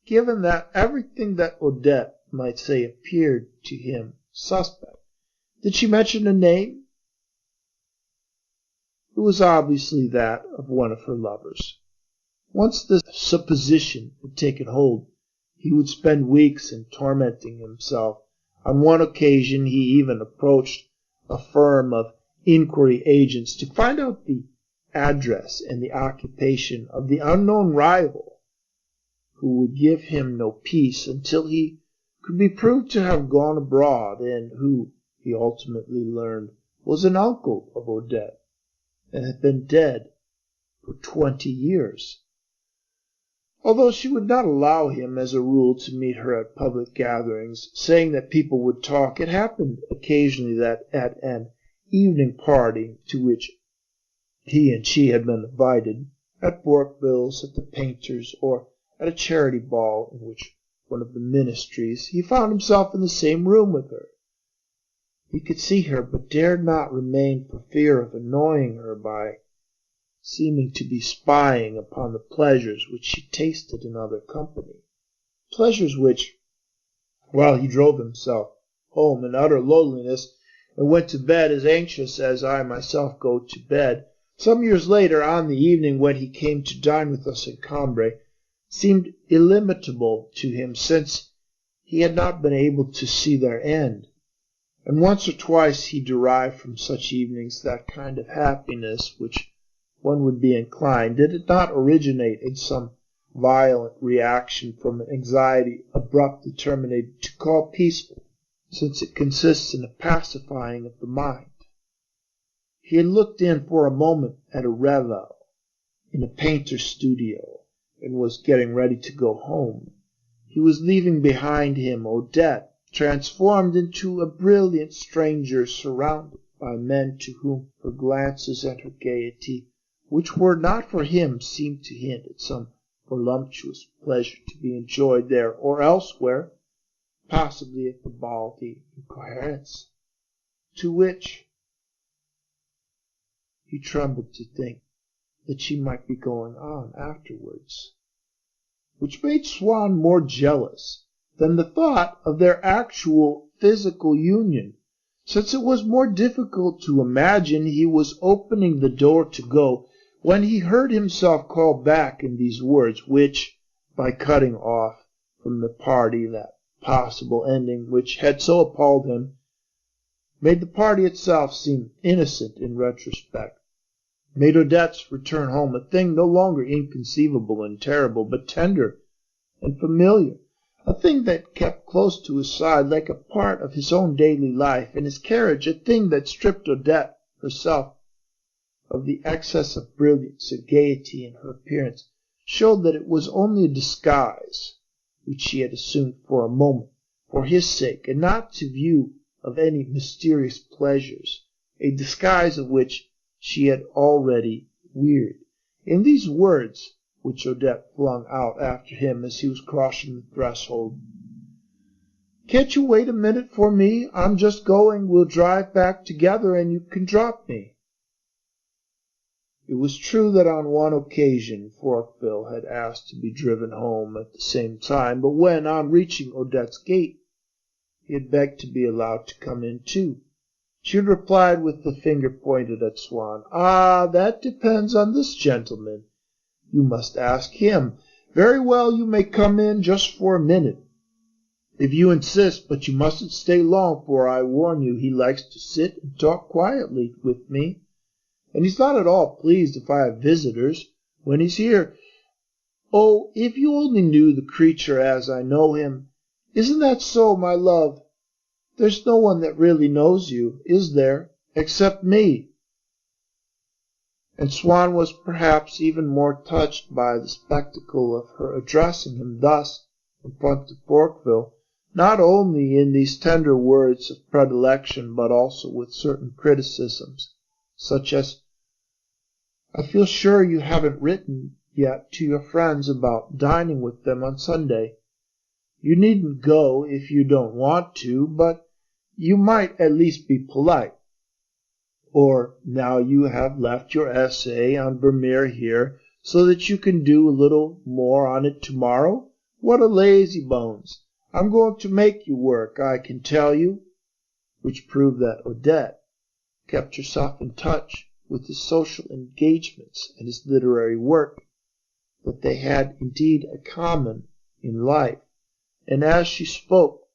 given that everything that Odette might say appeared to him suspect. Did she mention a name? It was obviously that of one of her lovers. Once this supposition had taken hold, he would spend weeks in tormenting himself. On one occasion he even approached a firm of inquiry agents to find out the address and the occupation of the unknown rival, who would give him no peace until he could be proved to have gone abroad, and who, he ultimately learned, was an uncle of Odette, and had been dead for 20 years. Although she would not allow him, as a rule, to meet her at public gatherings, saying that people would talk, it happened occasionally that at an evening party to which he and she had been invited, at Bourqueville's, at the painter's, or at a charity ball in which one of the ministries, he found himself in the same room with her. He could see her, but dared not remain for fear of annoying her by seeming to be spying upon the pleasures which she tasted in other company, pleasures which, while he drove himself home in utter loneliness and went to bed as anxious as I myself go to bed, some years later, on the evening when he came to dine with us in Cambrai, seemed illimitable to him, since he had not been able to see their end. And once or twice he derived from such evenings that kind of happiness which one would be inclined, did it not originate in some violent reaction from an anxiety abruptly terminated, to call peaceful, since it consists in a pacifying of the mind. He had looked in for a moment at a revel in a painter's studio, and was getting ready to go home. He was leaving behind him Odette, transformed into a brilliant stranger, surrounded by men to whom her glances and her gaiety, which were not for him, seemed to hint at some voluptuous pleasure to be enjoyed there or elsewhere, possibly at the bal d'Incohérence, to which he trembled to think that she might be going on afterwards, which made Swann more jealous than the thought of their actual physical union, since it was more difficult to imagine he was opening the door to go when he heard himself call back in these words, which, by cutting off from the party that possible ending which had so appalled him, made the party itself seem innocent in retrospect, made Odette's return home a thing no longer inconceivable and terrible, but tender and familiar, a thing that kept close to his side like a part of his own daily life, and his carriage a thing that stripped Odette herself of the excess of brilliance and gaiety in her appearance, showed that it was only a disguise which she had assumed for a moment, for his sake, and not to view of any mysterious pleasures, a disguise of which she had already wearied. In these words, which Odette flung out after him as he was crossing the threshold, "Can't you wait a minute for me? I'm just going. We'll drive back together and you can drop me." It was true that on one occasion Forqueville had asked to be driven home at the same time, but when, on reaching Odette's gate, he had begged to be allowed to come in too, she had replied with the finger pointed at Swann, "Ah, that depends on this gentleman. You must ask him. Very well, you may come in just for a minute, if you insist, but you mustn't stay long, for I warn you he likes to sit and talk quietly with me, and he's not at all pleased if I have visitors when he's here. Oh, if you only knew the creature as I know him! Isn't that so, my love? There's no one that really knows you, is there, except me?" And Swann was perhaps even more touched by the spectacle of her addressing him thus in front of Forqueville, not only in these tender words of predilection, but also with certain criticisms, such as, "I feel sure you haven't written yet to your friends about dining with them on Sunday. You needn't go if you don't want to, but you might at least be polite. Or, now you have left your essay on Vermeer here, so that you can do a little more on it tomorrow? What a lazy bones! I'm going to make you work, I can tell you," which proved that Odette kept herself in touch with his social engagements and his literary work, that they had indeed a common in life, and as she spoke,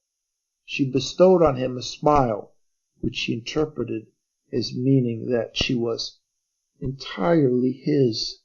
she bestowed on him a smile which he interpreted as meaning that she was entirely his.